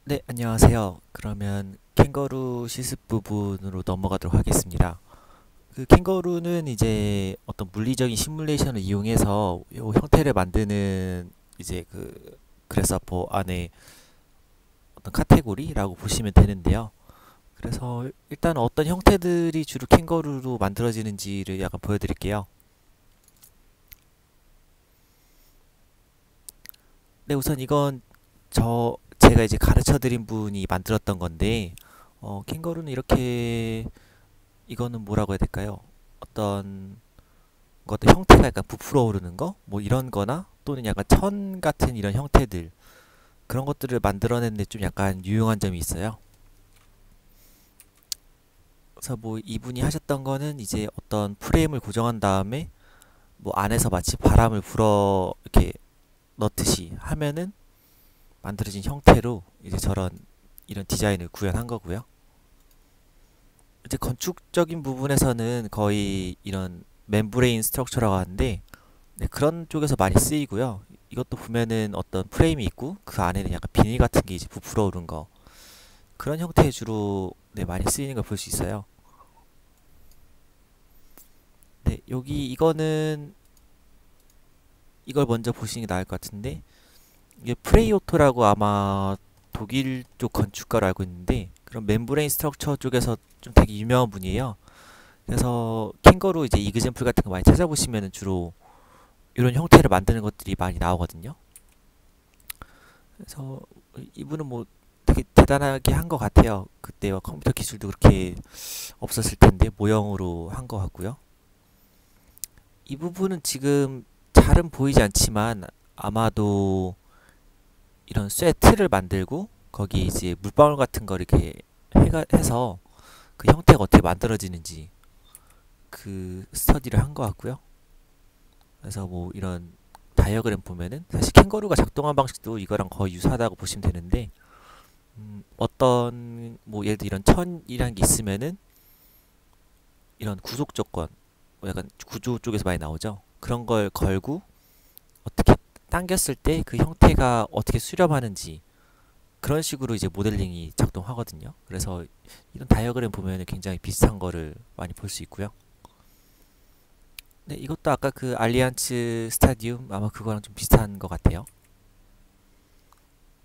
네, 안녕하세요. 그러면 캥거루 실습 부분으로 넘어가도록 하겠습니다. 그 캥거루는 이제 어떤 물리적인 시뮬레이션을 이용해서 요 형태를 만드는 이제 그 그래서퍼 안에 어떤 카테고리라고 보시면 되는데요. 그래서 일단 어떤 형태들이 주로 캥거루로 만들어지는지를 약간 보여드릴게요. 네, 우선 이건 제가 이제 가르쳐 드린 분이 만들었던 건데, 캥거루는 이렇게 이거는 뭐라고 해야 될까요? 어떤 것들 형태가 약간 부풀어 오르는 거? 뭐 이런 거나 또는 약간 천 같은 이런 형태들 그런 것들을 만들어내는데 좀 약간 유용한 점이 있어요. 그래서 뭐 이분이 하셨던 거는 이제 어떤 프레임을 고정한 다음에 뭐 안에서 마치 바람을 불어 이렇게 넣듯이 하면은 만들어진 형태로 이제 저런 이런 디자인을 구현한 거고요. 이제 건축적인 부분에서는 거의 이런 멤브레인 스트럭처라고 하는데 네, 그런 쪽에서 많이 쓰이고요. 이것도 보면은 어떤 프레임이 있고 그 안에는 약간 비닐 같은 게 이제 부풀어 오른 거 그런 형태의 주로 네, 많이 쓰이는 걸 볼 수 있어요. 네, 여기 이거는 이걸 먼저 보시는 게 나을 것 같은데 이게 프레이오토라고 아마 독일 쪽 건축가로 알고 있는데 그런 멤브레인 스트럭처 쪽에서 좀 되게 유명한 분이에요. 그래서 캥거루 이제 이그젠플 같은 거 많이 찾아보시면은 주로 이런 형태를 만드는 것들이 많이 나오거든요. 그래서 이분은 뭐 되게 대단하게 한 것 같아요. 그때와 컴퓨터 기술도 그렇게 없었을 텐데 모형으로 한 것 같고요. 이 부분은 지금 잘은 보이지 않지만 아마도 이런 쇠 틀을 만들고 거기 이제 물방울 같은 거 이렇게 해서 그 형태가 어떻게 만들어지는지 그 스터디를 한 것 같고요. 그래서 뭐 이런 다이어그램 보면은 사실 캥거루가 작동한 방식도 이거랑 거의 유사하다고 보시면 되는데 어떤 뭐 예를 들어 이런 천이라는 게 있으면은 이런 구속 조건 뭐 약간 구조 쪽에서 많이 나오죠. 그런 걸 걸고 어떻게 당겼을 때 그 형태가 어떻게 수렴하는지 그런 식으로 이제 모델링이 작동하거든요. 그래서 이런 다이어그램 보면은 굉장히 비슷한 거를 많이 볼 수 있고요. 네, 이것도 아까 그 알리안츠 스타디움 아마 그거랑 좀 비슷한 것 같아요.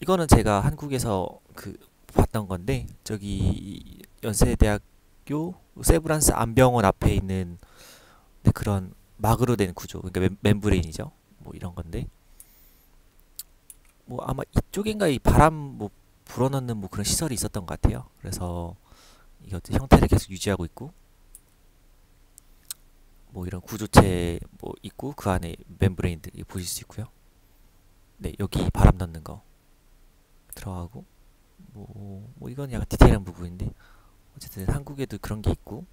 이거는 제가 한국에서 그 봤던 건데 저기 연세대학교 세브란스 안병원 앞에 있는 네, 그런 막으로 된 구조 그러니까 멤브레인이죠. 뭐 이런 건데 뭐 아마 이쪽인가 이 바람 뭐 불어넣는 뭐 그런 시설이 있었던 것 같아요. 그래서 이게 어떤 형태를 계속 유지하고 있고 뭐 이런 구조체 뭐 있고 그 안에 멤브레인들 보실 수 있고요. 네, 여기 바람 넣는 거 들어가고 뭐 이건 약간 디테일한 부분인데 어쨌든 한국에도 그런 게 있고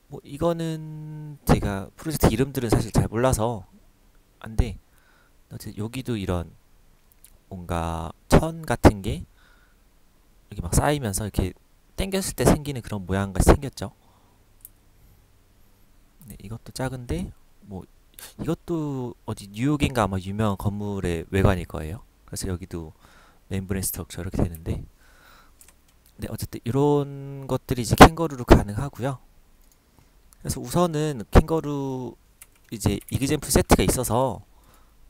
뭐 이거는 제가 프로젝트 이름들은 사실 잘 몰라서 안돼 어쨌든 여기도 이런 뭔가 천 같은 게 이렇게 막 쌓이면서 이렇게 당겼을 때 생기는 그런 모양같이 생겼죠. 네, 이것도 작은데 뭐 이것도 어디 뉴욕인가 아마 유명한 건물의 외관일 거예요. 그래서 여기도 멤브레인 스트럭처 이렇게 되는데 네, 어쨌든 이런 것들이 이제 캥거루로 가능하고요. 그래서 우선은 캥거루 이제 이그젠플 세트가 있어서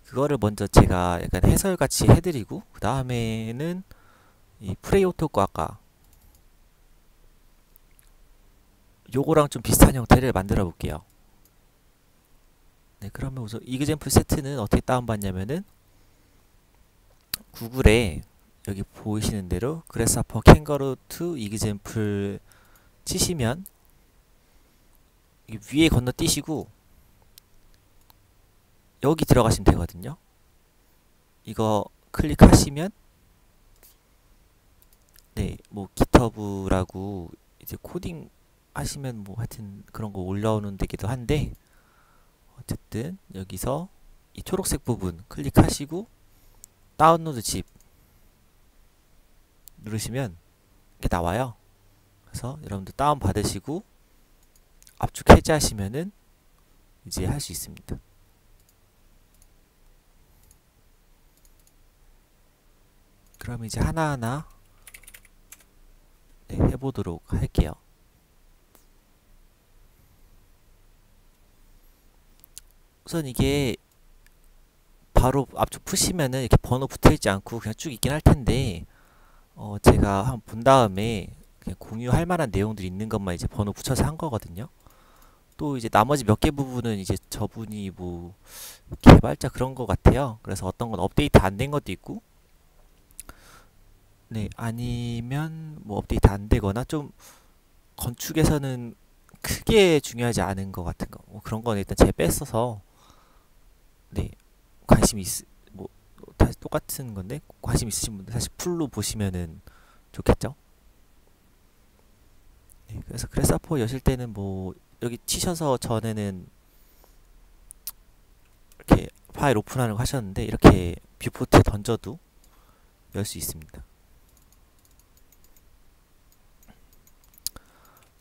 그거를 먼저 제가 약간 해설같이 해드리고 그 다음에는 이 프레이오토 거 아까 요거랑 좀 비슷한 형태를 만들어 볼게요. 네, 그러면 우선 이그젠플 세트는 어떻게 다운받냐면은 구글에 여기 보이시는 대로 그래스하퍼 캥거루 2 이그젠플 치시면 위에 건너뛰시고 여기 들어가시면 되거든요. 이거 클릭하시면 네, 뭐 기터브라고 이제 코딩 하시면 뭐 하여튼 그런 거 올라오는 데기도 한데 어쨌든 여기서 이 초록색 부분 클릭하시고 다운로드 집 누르시면 이렇게 나와요. 그래서 여러분들 다운 받으시고 압축 해제하시면은 이제 할 수 있습니다. 그럼 이제 하나하나 네, 해보도록 할게요. 우선 이게 바로 앞쪽 푸시면은 이렇게 번호 붙어있지 않고 그냥 쭉 있긴 할 텐데, 제가 한번 본 다음에 그냥 공유할 만한 내용들이 있는 것만 이제 번호 붙여서 한 거거든요. 또 이제 나머지 몇 개 부분은 이제 저분이 뭐 개발자 그런 거 같아요. 그래서 어떤 건 업데이트 안 된 것도 있고, 네, 아니면 뭐 업데이트 안 되거나 좀 건축에서는 크게 중요하지 않은 것 같은 거. 뭐 그런 건 일단 제가 뺐어서, 네, 관심 뭐, 다시 똑같은 건데, 관심 있으신 분들 사실 풀로 보시면은 좋겠죠? 네, 그래서 그래서포 여실 때는 뭐, 여기 치셔서 전에는 이렇게 파일 오픈하는 거 하셨는데, 이렇게 뷰포트에 던져도 열 수 있습니다.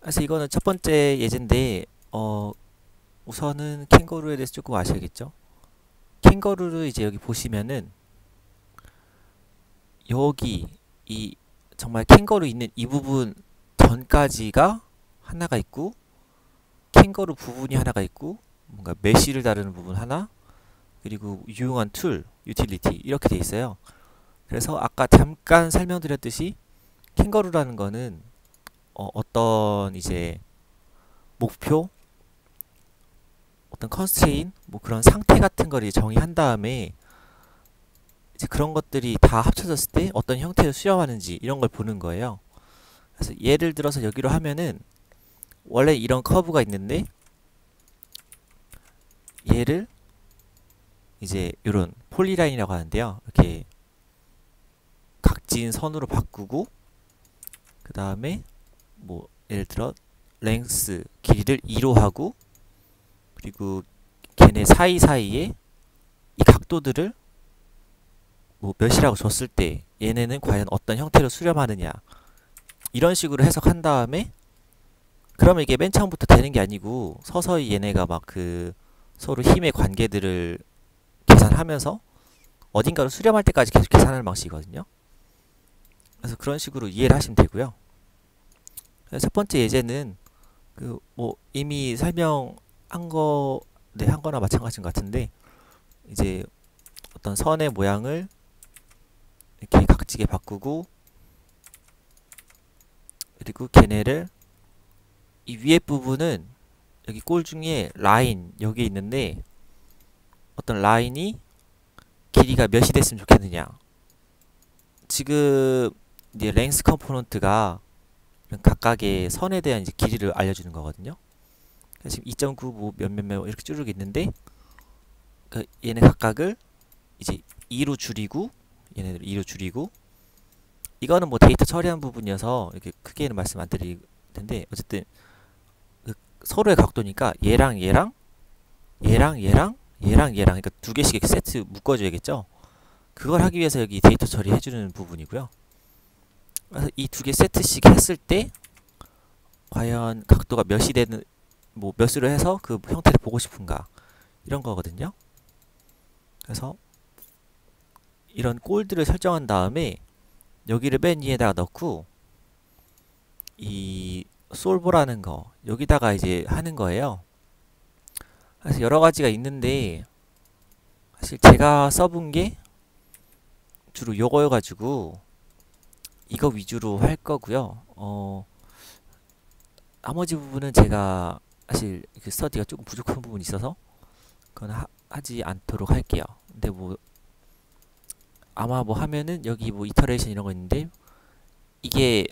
그래서 이거는 첫 번째 예제인데, 우선은 캥거루에 대해서 조금 아셔야겠죠? 캥거루를 이제 여기 보시면은, 여기 이 정말 캥거루 있는 이 부분 전까지가 하나가 있고, 캥거루 부분이 하나가 있고, 뭔가 메쉬를 다루는 부분 하나, 그리고 유용한 툴, 유틸리티 이렇게 돼 있어요. 그래서 아까 잠깐 설명드렸듯이 캥거루라는 거는 어떤 이제 목표, 어떤 컨스트레인, 뭐 그런 상태 같은 걸 이제 정의한 다음에 이제 그런 것들이 다 합쳐졌을 때 어떤 형태를 수렴하는지 이런 걸 보는 거예요. 그래서 예를 들어서 여기로 하면은 원래 이런 커브가 있는데 얘를 이제 이런 폴리라인이라고 하는데요. 이렇게 각진 선으로 바꾸고 그 다음에 뭐 예를 들어 랭스 길이를 2로 하고 그리고 걔네 사이사이에 이 각도들을 뭐 몇이라고 줬을 때 얘네는 과연 어떤 형태로 수렴하느냐 이런 식으로 해석한 다음에 그러면 이게 맨 처음부터 되는 게 아니고 서서히 얘네가 막 그 서로 힘의 관계들을 계산하면서 어딘가로 수렴할 때까지 계속 계산하는 방식이거든요. 그래서 그런 식으로 이해를 하시면 되고요. 첫 번째 예제는 그 뭐 이미 설명한 거, 네, 한 거나 마찬가지인 것 같은데 이제 어떤 선의 모양을 이렇게 각지게 바꾸고 그리고 걔네를 이 위에 부분은 여기 꼴 중에 라인 여기 있는데 어떤 라인이 길이가 몇이 됐으면 좋겠느냐. 지금 이제 랭스 컴포넌트가 각각의 선에 대한 이제 길이를 알려주는 거거든요. 지금 2.9 뭐 몇몇몇 이렇게 쭉 있는데 그 얘네 각각을 이제 2로 줄이고 얘네들 2로 줄이고 이거는 뭐 데이터 처리한 부분이어서 이렇게 크게는 말씀 안 드릴 텐데 어쨌든 그 서로의 각도니까 얘랑 얘랑 얘랑 얘랑 얘랑 얘랑 그러니까 두 개씩 이렇게 세트 묶어줘야겠죠. 그걸 하기 위해서 여기 데이터 처리해주는 부분이고요. 그래서 이 두 개 세트씩 했을 때 과연 각도가 몇이 되는 뭐 몇으로 해서 그 형태를 보고 싶은가 이런 거거든요. 그래서 이런 꼴들을 설정한 다음에 여기를 맨 위에다가 넣고 이 솔버라는 거 여기다가 이제 하는 거예요. 그래서 여러 가지가 있는데 사실 제가 써본 게 주로 요거여가지고 이거 위주로 할 거고요. 나머지 부분은 제가 사실 그 스터디가 조금 부족한 부분이 있어서 그건 하지 않도록 할게요. 근데 뭐 아마 뭐 하면은 여기 뭐 이터레이션 이런 거 있는데 이게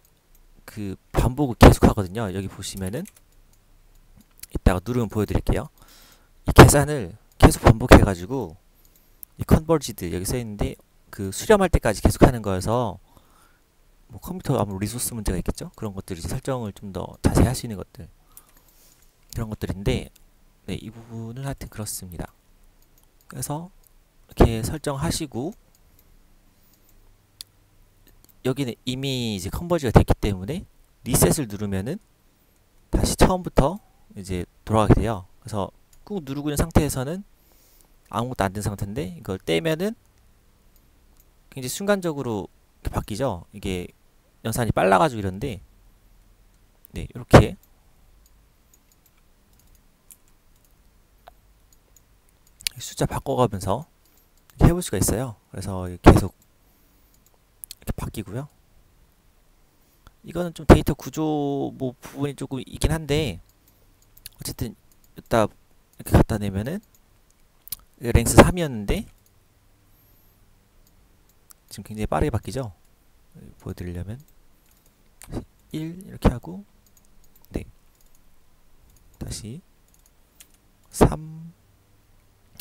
그 반복을 계속 하거든요. 여기 보시면은 이따가 누르면 보여드릴게요. 이 계산을 계속 반복해가지고 이 컨버지드 여기 써있는데 그 수렴할 때까지 계속 하는 거여서 뭐 컴퓨터 아무래도 리소스 문제가 있겠죠? 그런 것들이 설정을 좀 더 자세히 할 수 있는 것들 그런 것들인데 네, 이 부분은 하여튼 그렇습니다. 그래서 이렇게 설정하시고 여기는 이미 이제 컨버지가 됐기 때문에 리셋을 누르면은 다시 처음부터 이제 돌아가게 돼요. 그래서 꾹 누르고 있는 상태에서는 아무것도 안 된 상태인데 이걸 떼면은 굉장히 순간적으로 이렇게 바뀌죠. 이게 연산이 빨라가지고 이런데, 네, 이렇게 숫자 바꿔가면서 이렇게 해볼 수가 있어요. 그래서 계속 이렇게 바뀌고요. 이거는 좀 데이터 구조 뭐 부분이 조금 있긴 한데, 어쨌든 이따 이렇게 갖다 내면은 랭스 3이었는데 지금 굉장히 빠르게 바뀌죠. 보여드리려면 1 이렇게 하고, 네, 다시 3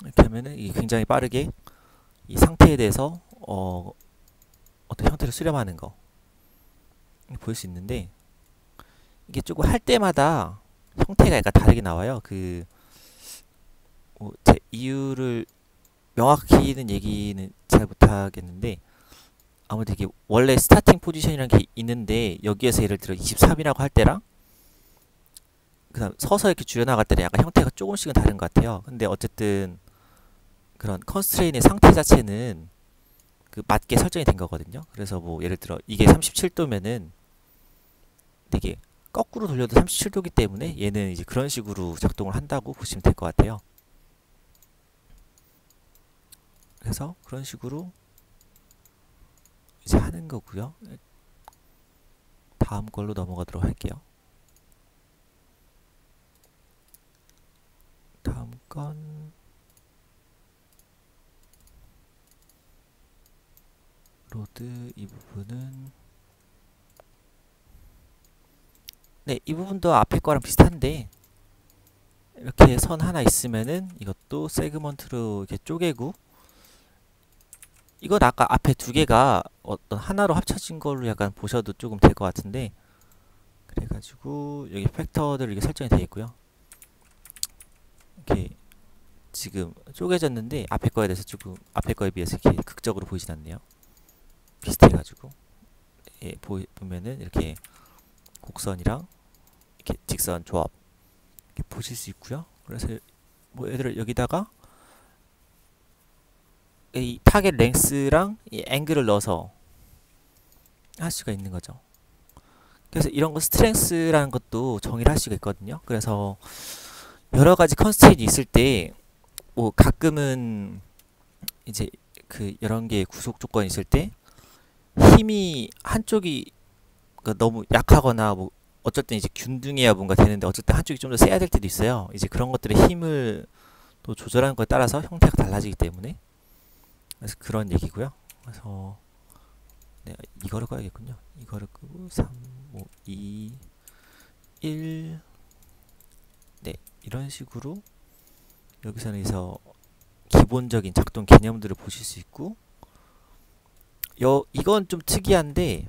이렇게 하면은 이게 굉장히 빠르게 이 상태에 대해서 어떤 형태를 수렴하는 거 볼 수 있는데, 이게 조금 할 때마다 형태가 약간 다르게 나와요. 제 이유를 명확히는 얘기는 잘 못하겠는데, 아무래도 이게 원래 스타팅 포지션이라는 게 있는데, 여기에서 예를 들어 23이라고 할 때랑 그 다음 서서 이렇게 줄여나갈 때는 약간 형태가 조금씩은 다른 것 같아요. 근데 어쨌든 그런 컨스트레인의 상태 자체는 그 맞게 설정이 된 거거든요. 그래서 뭐 예를 들어 이게 37도면은 이게 거꾸로 돌려도 37도기 때문에 얘는 이제 그런 식으로 작동을 한다고 보시면 될 것 같아요. 그래서 그런 식으로 이제 하는 거고요. 다음 걸로 넘어가도록 할게요. 다음 건 로드 이 부분은, 네, 이 부분도 앞에 거랑 비슷한데, 이렇게 선 하나 있으면은 이것도 세그먼트로 이렇게 쪼개고, 이건 아까 앞에 두 개가 어떤 하나로 합쳐진 걸로 약간 보셔도 조금 될 것 같은데, 그래가지고 여기 팩터들 이게 설정이 되어 있고요. 이렇게 지금 쪼개졌는데 앞에 거에 대해서 조금 앞에 거에 비해서 이렇게 극적으로 보이진 않네요. 비슷해가지고, 예, 보면은 이렇게 곡선이랑 이렇게 직선 조합 이렇게 보실 수 있고요. 그래서 뭐 예를 들어 여기다가 이 타겟 랭스랑 이 앵글을 넣어서 할 수가 있는 거죠. 그래서 이런 거 스트렝스라는 것도 정의를 할 수가 있거든요. 그래서 여러 가지 컨스트레인이 있을 때 뭐 가끔은 이제 그 여러 개의 구속 조건이 있을 때 힘이 한쪽이 너무 약하거나 뭐 어쩔 땐 이제 균등해야 뭔가 되는데 어쩔 땐 한쪽이 좀 더 세야 될 때도 있어요. 이제 그런 것들의 힘을 또 조절하는 거에 따라서 형태가 달라지기 때문에, 그래서 그런 얘기고요. 그래서 네, 이거를 꺼야겠군요. 이거를 끄고 3, 5, 2, 1, 네, 이런 식으로 여기서는 기본적인 작동 개념들을 보실 수 있고, 이건 좀 특이한데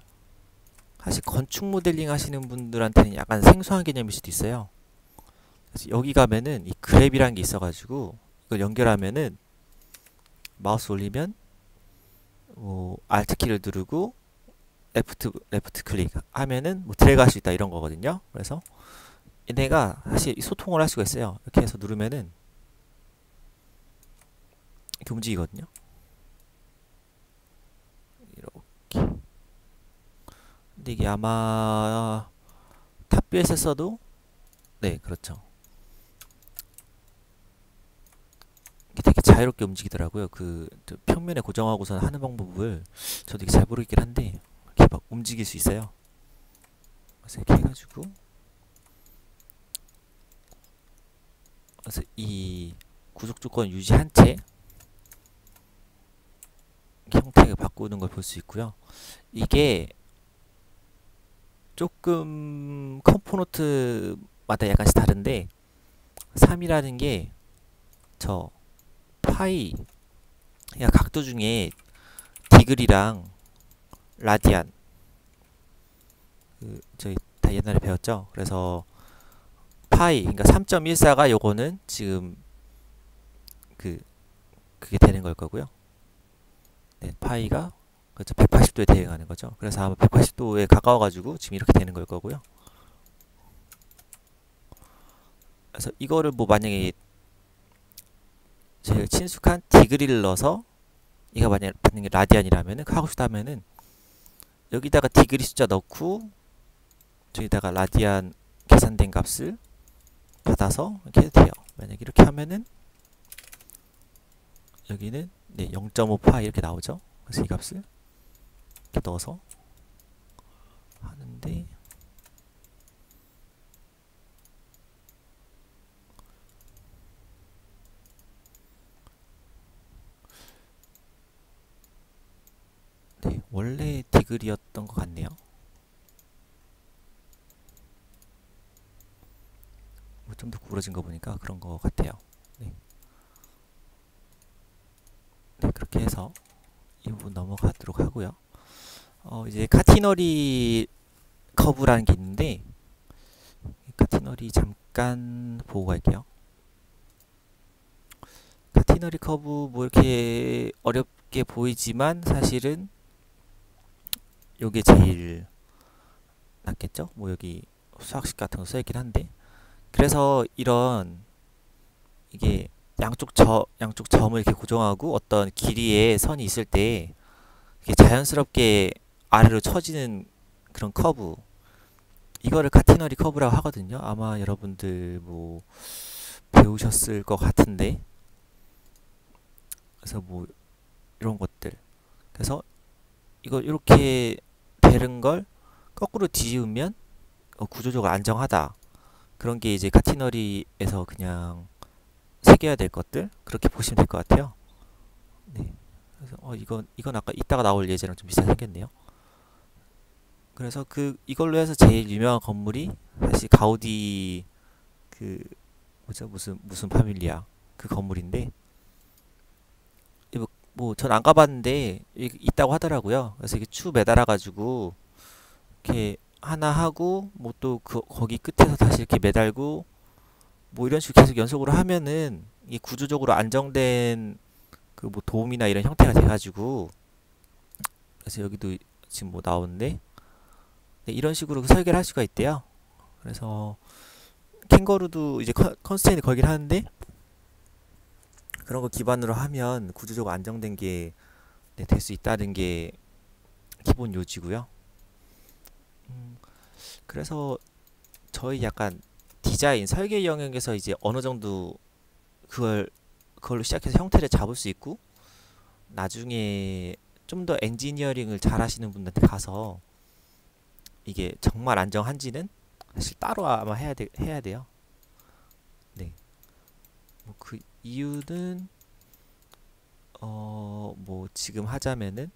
사실 건축 모델링 하시는 분들한테는 약간 생소한 개념일 수도 있어요. 그래서 여기 가면은 이 그랩이라는 게 있어가지고 이걸 연결하면은 마우스 올리면 뭐 Alt 키를 누르고 레프트 클릭 하면은 뭐 드래그 할 수 있다 이런 거거든요. 그래서 얘네가 사실 소통을 할 수가 있어요. 이렇게 해서 누르면은 이렇게 움직이거든요. 이렇게. 근데 이게 아마 탑뷰에서 써도, 네, 그렇죠. 이게 되게 자유롭게 움직이더라고요. 평면에 고정하고서 하는 방법을 저도 이게 잘 모르겠긴 한데 이렇게 막 움직일 수 있어요. 그래서 이렇게 해가지고, 그래서 이 구속 조건 유지한 채 형태를 바꾸는 걸 볼 수 있고요. 이게 조금 컴포넌트마다 약간씩 다른데 3이라는 게 저 파이, 그러니까 각도 중에 디그리랑 라디안, 저희 다 옛날에 배웠죠. 그래서 파이, 그러니까 3.14가 요거는 지금 그게 되는 걸 거고요. 네, 파이가 그렇죠. 180도에 대응하는 거죠. 그래서 아마 180도에 가까워가지고 지금 이렇게 되는 걸 거고요. 그래서 이거를 뭐 만약에 제일 친숙한 디그리를 넣어서 이가 만약 받는 게 라디안이라면은 하고 싶다면은 여기다가 디그리 숫자 넣고 저기다가 라디안 계산된 값을 받아서 이렇게 해도 돼요. 만약 이렇게 하면은 여기는 네, 0.5파 이렇게 나오죠. 그래서 이 값을 이렇게 넣어서 하는데 네, 원래 디글이었던 것 같네요. 뭐 좀 더 구부러진 거 보니까 그런 것 같아요. 네. 네, 그렇게 해서 이 부분 넘어가도록 하고요. 이제 카티너리 커브라는 게 있는데 카티너리 잠깐 보고 갈게요. 카티너리 커브 뭐 이렇게 어렵게 보이지만 사실은 요게 제일 낫겠죠? 뭐 여기 수학식 같은 거 써있긴 한데 그래서 이런 이게 양쪽 점을 이렇게 고정하고 어떤 길이의 선이 있을 때 이게 자연스럽게 아래로 처지는 그런 커브 이거를 카티너리 커브라고 하거든요. 아마 여러분들 뭐 배우셨을 것 같은데 그래서 뭐 이런 것들 그래서 이거 이렇게 되는 걸 거꾸로 뒤집으면 구조적으로 안정하다 그런 게 이제 카티너리에서 그냥 새겨야 될 것들 그렇게 보시면 될 것 같아요. 네. 그래서 이건 아까 이따가 나올 예제랑 좀 비슷하게 생겼네요. 그래서 이걸로 해서 제일 유명한 건물이 사실 가우디 그 뭐죠 무슨 파밀리아 그 건물인데 뭐 전 안 가봤는데 있다고 하더라고요. 그래서 이게 추 매달아 가지고 이렇게 하나 하고 뭐 또 거기 끝에서 다시 이렇게 매달고 뭐 이런 식으로 계속 연속으로 하면은 이 구조적으로 안정된 그 뭐 도움이나 이런 형태가 돼가지고 그래서 여기도 지금 뭐 나오는데 네, 이런 식으로 설계를 할 수가 있대요. 그래서 캥거루도 이제 컨스트레인트 걸긴 하는데 그런 거 기반으로 하면 구조적으로 안정된 게 될 수 있다는 게 기본 요지고요. 그래서 저희 약간 디자인 설계 영역에서 이제 어느 정도 그걸로 시작해서 형태를 잡을 수 있고 나중에 좀 더 엔지니어링을 잘 하시는 분들한테 가서 이게 정말 안정한지는 사실 따로 아마 해야 돼요. 네. 뭐 그 이유는 뭐 지금 하자면은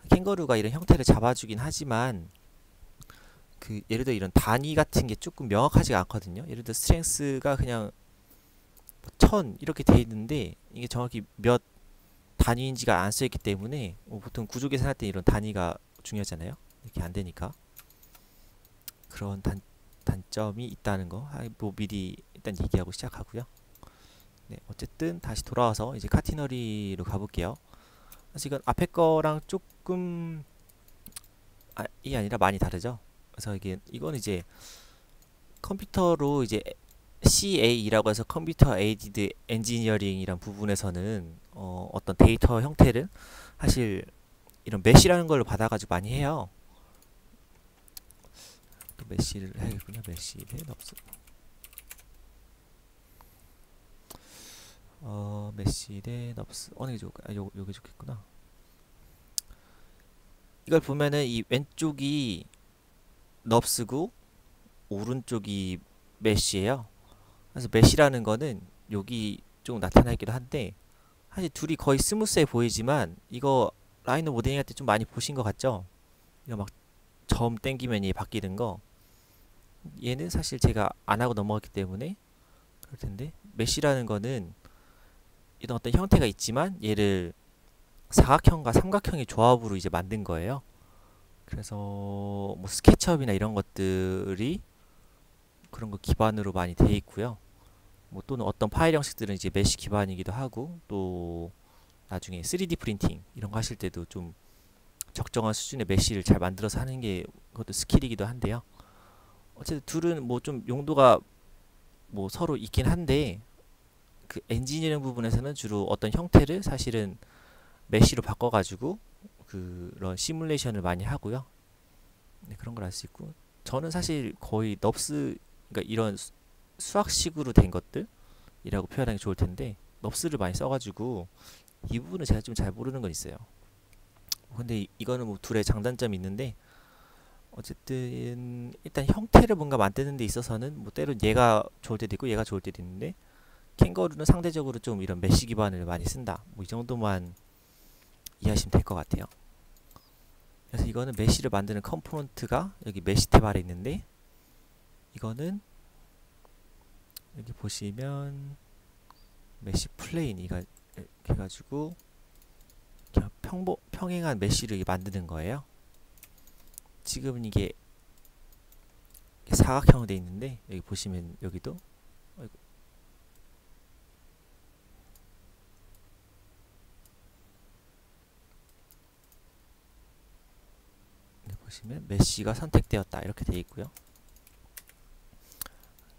캥거루가 이런 형태를 잡아주긴 하지만 그 예를 들어 이런 단위 같은 게 조금 명확하지가 않거든요. 예를 들어 스트렝스가 그냥 뭐1000 이렇게 돼 있는데 이게 정확히 몇 단위인지가 안 써있기 때문에 뭐 보통 구조 계산할 때 이런 단위가 중요하잖아요. 이렇게 안 되니까 그런 단점이 있다는 거 뭐 미리 일단 얘기하고 시작하고요. 네, 어쨌든 다시 돌아와서 이제 카티너리로 가볼게요. 사실 이건 앞에 거랑 조금 이 아니라 많이 다르죠. 그래서 이건 이제 컴퓨터로 이제 CA라고 해서 컴퓨터 에이디드 엔지니어링이란 부분에서는 어떤 데이터 형태를 사실 이런 메시라는 걸로 받아가지고 많이 해요. 또 메시를 해야겠군요. 메시 넷업스 메시 넷업스 어느 게 좋을까? 요게 좋겠구나. 이걸 보면은 이 왼쪽이 넙스고 오른쪽이 메시예요. 그래서 메시라는 거는 여기 좀 나타나 있기도 한데 사실 둘이 거의 스무스해 보이지만 이거 라이너 모델링 할 때 좀 많이 보신 것 같죠? 이거 막 점 땡기면 얘 바뀌는 거 얘는 사실 제가 안 하고 넘어갔기 때문에 그럴 텐데 메시라는 거는 이런 어떤 형태가 있지만 얘를 사각형과 삼각형의 조합으로 이제 만든 거예요. 그래서 뭐 스케치업이나 이런 것들이 그런 거 기반으로 많이 돼 있고요. 뭐 또는 어떤 파일 형식들은 이제 메시 기반이기도 하고 또 나중에 3D 프린팅 이런 거 하실 때도 좀 적정한 수준의 메시를 잘 만들어서 하는 게 그것도 스킬이기도 한데요. 어쨌든 둘은 뭐 좀 용도가 뭐 서로 있긴 한데 그 엔지니어링 부분에서는 주로 어떤 형태를 사실은 메시로 바꿔가지고 그런 시뮬레이션을 많이 하고요. 네, 그런 걸 알 수 있고, 저는 사실 거의 넙스, 그러니까 이런 수학식으로 된 것들이라고 표현하기 좋을 텐데 넙스를 많이 써가지고 이 부분은 제가 좀 잘 모르는 건 있어요. 근데 이거는 뭐 둘의 장단점이 있는데, 어쨌든 일단 형태를 뭔가 만드는 데 있어서는 뭐 때로 얘가 좋을 때도 있고 얘가 좋을 때도 있는데, 캥거루는 상대적으로 좀 이런 메쉬 기반을 많이 쓴다. 뭐 이 정도만 이해하시면 될 것 같아요. 그래서 이거는 메쉬를 만드는 컴포넌트가 여기 메쉬 탭 아래 있는데, 이거는 여기 보시면 메쉬 플레인 이가 해가지고 그냥 평행한 메쉬를 만드는 거예요. 지금은 이게 사각형으로 되어 있는데, 여기 보시면 여기도 보시면 메쉬가 선택되었다 이렇게 되어 있고요.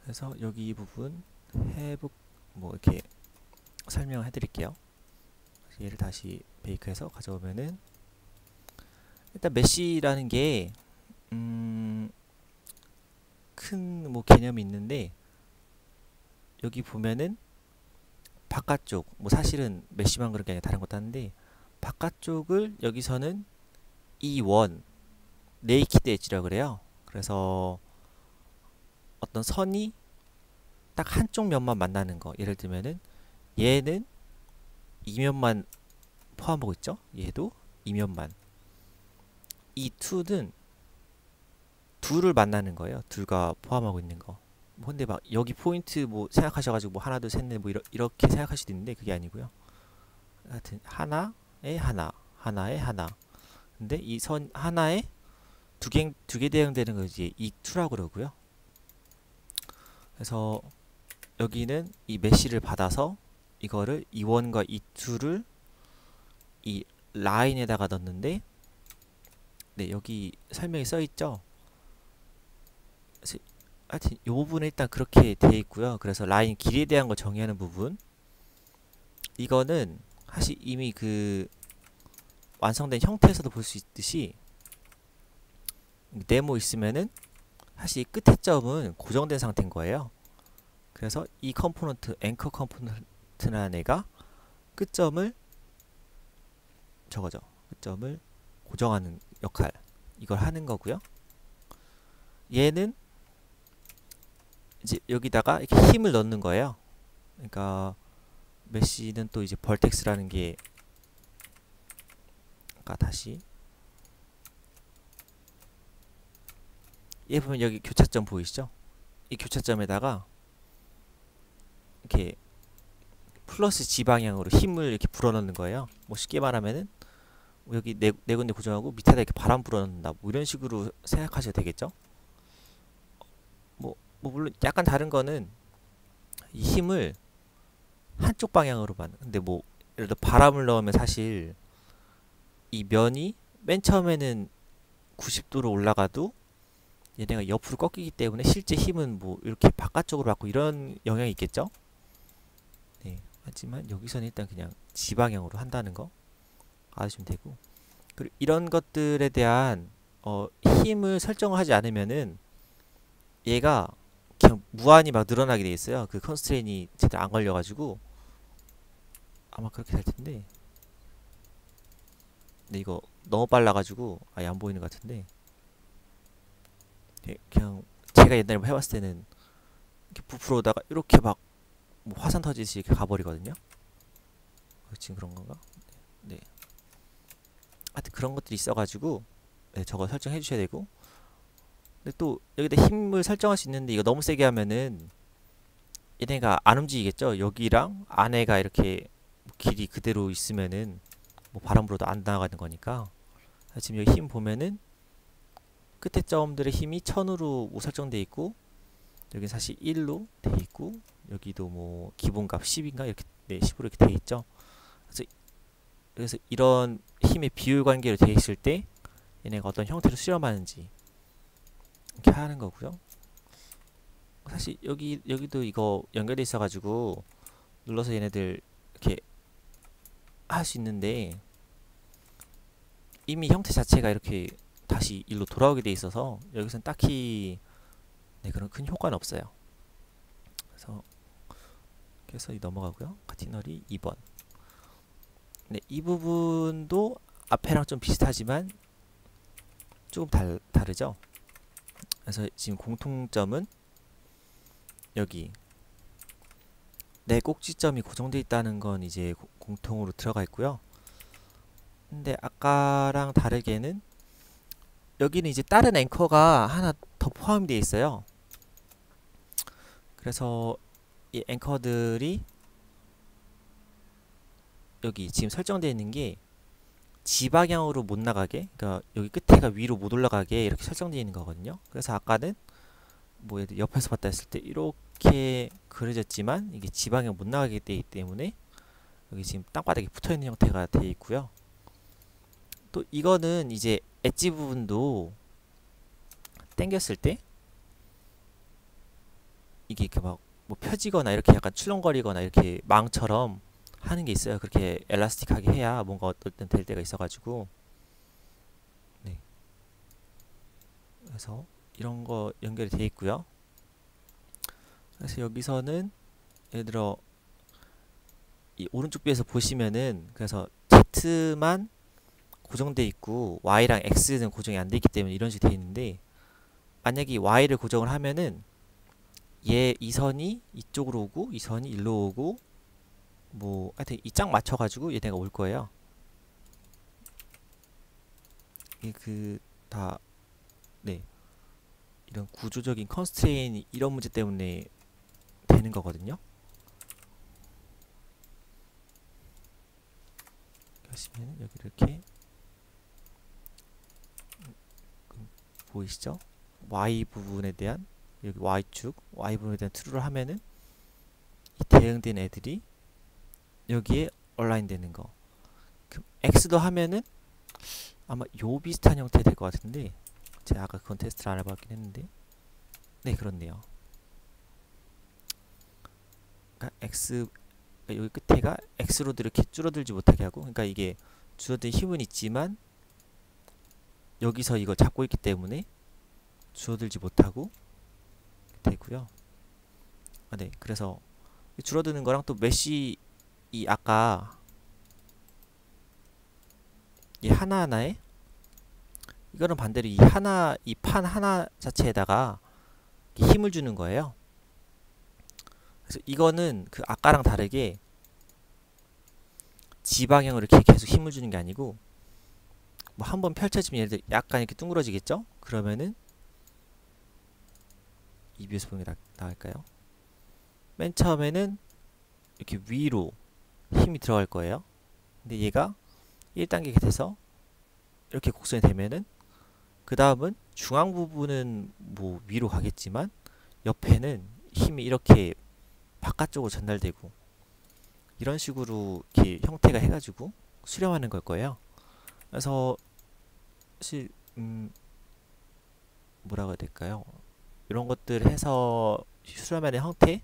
그래서 여기 이 부분 해부 뭐 이렇게 설명을 해드릴게요. 얘를 다시 베이크해서 가져오면은, 일단 메쉬라는 게 큰 뭐 개념이 있는데, 여기 보면은 바깥쪽, 뭐 사실은 메쉬만 그런 게 아니라 다른 것도 하는데, 바깥쪽을 여기서는 이 원 네이키드 엣지라고 그래요. 그래서 어떤 선이 딱 한쪽 면만 만나는 거, 예를 들면은 얘는 이면만 포함하고 있죠. 얘도 이면만. 이 투는 둘을 만나는 거예요. 둘과 포함하고 있는 거. 뭐 근데 막 여기 포인트 뭐 생각하셔가지고 뭐 하나 둘 셋 넷 뭐 이렇게 생각할 수도 있는데 그게 아니고요. 하여튼 하나에 하나, 하나에 하나. 근데 이 선 하나에 두 개 대응되는 거 이제 이 투라고 그러고요. 그래서 여기는 이 메쉬를 받아서 이거를 이 원과 이 투를 이 라인에다가 넣는데, 네, 여기 설명이 써 있죠. 하여튼 이 부분은 일단 그렇게 되어 있고요. 그래서 라인 길이에 대한 거 정의하는 부분, 이거는 사실 이미 그 완성된 형태에서도 볼 수 있듯이 네모 있으면은 사실 끝의 점은 고정된 상태인 거예요. 그래서 이 컴포넌트, 앵커 컴포넌트라는 애가 끝점을 저거죠. 끝점을 고정하는 역할, 이걸 하는 거고요. 얘는 이제 여기다가 이렇게 힘을 넣는 거예요. 그러니까 메쉬는 또 이제 벌텍스라는 게, 아까 다시 얘 보면 여기 교차점 보이시죠? 이 교차점에다가 이렇게 플러스 G 방향으로 힘을 이렇게 불어넣는 거예요. 뭐 쉽게 말하면은 여기 네 군데 고정하고 밑에다 이렇게 바람 불어넣는다, 뭐 이런 식으로 생각하셔도 되겠죠? 뭐 물론 약간 다른 거는 이 힘을 한쪽 방향으로만, 근데 뭐 예를 들어 바람을 넣으면 사실 이 면이 맨 처음에는 90도로 올라가도 얘네가 옆으로 꺾이기 때문에 실제 힘은 뭐 이렇게 바깥쪽으로 받고 이런 영향이 있겠죠? 네. 하지만 여기서는 일단 그냥 지방향으로 한다는 거 알아주시면 되고, 그리고 이런 것들에 대한 힘을 설정을 하지 않으면은 얘가 그냥 무한히 막 늘어나게 돼 있어요. 그 컨스트레인이 제대로 안 걸려가지고 아마 그렇게 될 텐데, 근데 이거 너무 빨라가지고 아예 안 보이는 것 같은데, 그냥 제가 옛날에 뭐 해봤을 때는 이렇게 부풀어오다가 이렇게 막 뭐 화산 터지듯이 이렇게 가버리거든요. 지금 그런 건가? 네. 하여튼 그런 것들이 있어가지고, 네, 저거 설정해 주셔야 되고, 근데 또 여기다 힘을 설정할 수 있는데 이거 너무 세게 하면은 얘네가 안 움직이겠죠. 여기랑 안에가 이렇게 길이 그대로 있으면은 뭐 바람 불어도 안 나가는 거니까. 지금 여기 힘 보면은 끝에 점들의 힘이 1000으로 뭐 설정돼 있고, 여기 사실 1로 돼 있고, 여기도 뭐 기본값 10인가 이렇게, 네, 10으로 이렇게 돼 있죠. 그래서 이런 힘의 비율 관계로 돼 있을 때 얘네가 어떤 형태로 수렴하는지 이렇게 하는 거고요. 사실 여기도 이거 연결돼 있어가지고 눌러서 얘네들 이렇게 할 수 있는데, 이미 형태 자체가 이렇게 다 다시 일로 돌아오게 돼 있어서 여기선 딱히 네, 그런 큰 효과는 없어요. 그래서 넘어가고요. 카티너리 2번. 네, 이 부분도 앞에랑 좀 비슷하지만 조금 다르죠. 그래서 지금 공통점은 여기 내 꼭지점이 고정되어 있다는 건 이제 공통으로 들어가 있고요. 근데 아까랑 다르게는 여기는 이제 다른 앵커가 하나 더 포함되어 있어요. 그래서 이 앵커들이 여기 지금 설정되어 있는 게 지방향으로 못 나가게, 그러니까 여기 끝에가 위로 못 올라가게 이렇게 설정되어 있는 거거든요. 그래서 아까는 뭐 옆에서 봤다 했을 때 이렇게 그려졌지만 이게 지방향 못 나가게 되기 때문에 여기 지금 땅바닥에 붙어 있는 형태가 되어 있고요. 또 이거는 이제 엣지 부분도 당겼을 때 이게 그 막 뭐 펴지거나 이렇게 약간 출렁거리거나 이렇게 망처럼 하는 게 있어요. 그렇게 엘라스틱하게 해야 뭔가 어떨 땐 될 때가 있어가지고. 네. 그래서 이런 거 연결이 되어 있고요. 그래서 여기서는 예를 들어 이 오른쪽 위에서 보시면은 그래서 Z만 고정돼 있고 Y랑 X는 고정이 안 돼 있기 때문에 이런 식으로 되어 있는데, 만약에 Y를 고정을 하면은 이 선이 이쪽으로 오고 이 선이 일로 오고 뭐 하여튼 이 짝 맞춰가지고 얘네가 올 거예요. 이게 다 네, 이런 구조적인 컨스트레인 이런 문제 때문에 되는 거거든요. 하시면 여기 이렇게 보이시죠? Y 부분에 대한 여기 Y축 Y 부분에 대한 true를 하면은 이 대응된 애들이 여기에 얼라인 되는 거. 그럼 X도 하면은 아마 요 비슷한 형태 될 것 같은데 제가 아까 그건 테스트를 안 해봤긴 했는데 네, 그렇네요. 그러니까 여기 끝에가 X로도 이렇게 줄어들지 못하게 하고, 그러니까 이게 줄어든 힘은 있지만 여기서 이거 잡고 있기 때문에 줄어들지 못하고 되고요. 네, 그래서 줄어드는 거랑 또 메쉬 이 아까 이 하나하나에 이거는 반대로 이 판 하나 자체에다가 힘을 주는 거예요. 그래서 이거는 그 아까랑 다르게 지방향으로 이렇게 계속 힘을 주는 게 아니고 뭐 한번 펼쳐지면 예를 들어 약간 이렇게 둥그러지겠죠? 그러면은 이 뷰에서 보는 게 나을까요? 맨 처음에는 이렇게 위로 힘이 들어갈 거예요. 근데 얘가 1단계 돼서 이렇게 곡선이 되면은 그 다음은 중앙 부분은 뭐 위로 가겠지만 옆에는 힘이 이렇게 바깥쪽으로 전달되고 이런 식으로 이렇게 형태가 해가지고 수렴하는 걸 거예요. 그래서 사실 뭐라고 해야 될까요? 이런 것들 해서 수렴하는 형태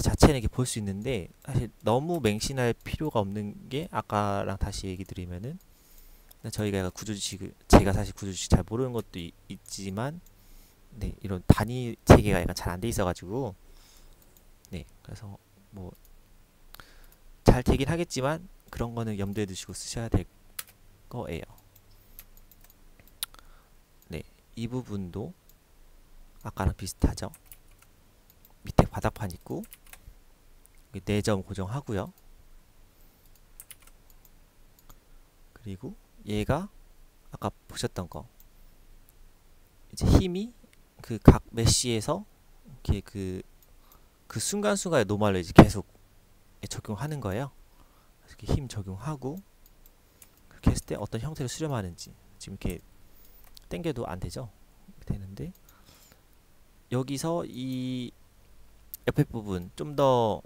자체는 이렇게 볼 수 있는데 사실 너무 맹신할 필요가 없는 게 아까랑 다시 얘기 드리면은 저희가 제가 사실 구조주식 잘 모르는 것도 있지만 네, 이런 단위 체계가 약간 잘 안 돼 있어가지고 네, 그래서 뭐 잘 되긴 하겠지만 그런 거는 염두에 두시고 쓰셔야 될 거예요. 네, 이 부분도 아까랑 비슷하죠. 밑에 바닥판 있고 4점 고정하고요. 그리고 얘가 아까 보셨던 거 이제 힘이 그 각 메쉬에서 이렇게 그 순간순간의 노멀을 이제 계속 적용하는 거예요. 이렇게 힘 적용하고 그렇게 했을 때 어떤 형태로 수렴하는지 지금 이렇게 당겨도 안 되죠? 되는데 여기서 이 옆에 부분 좀 더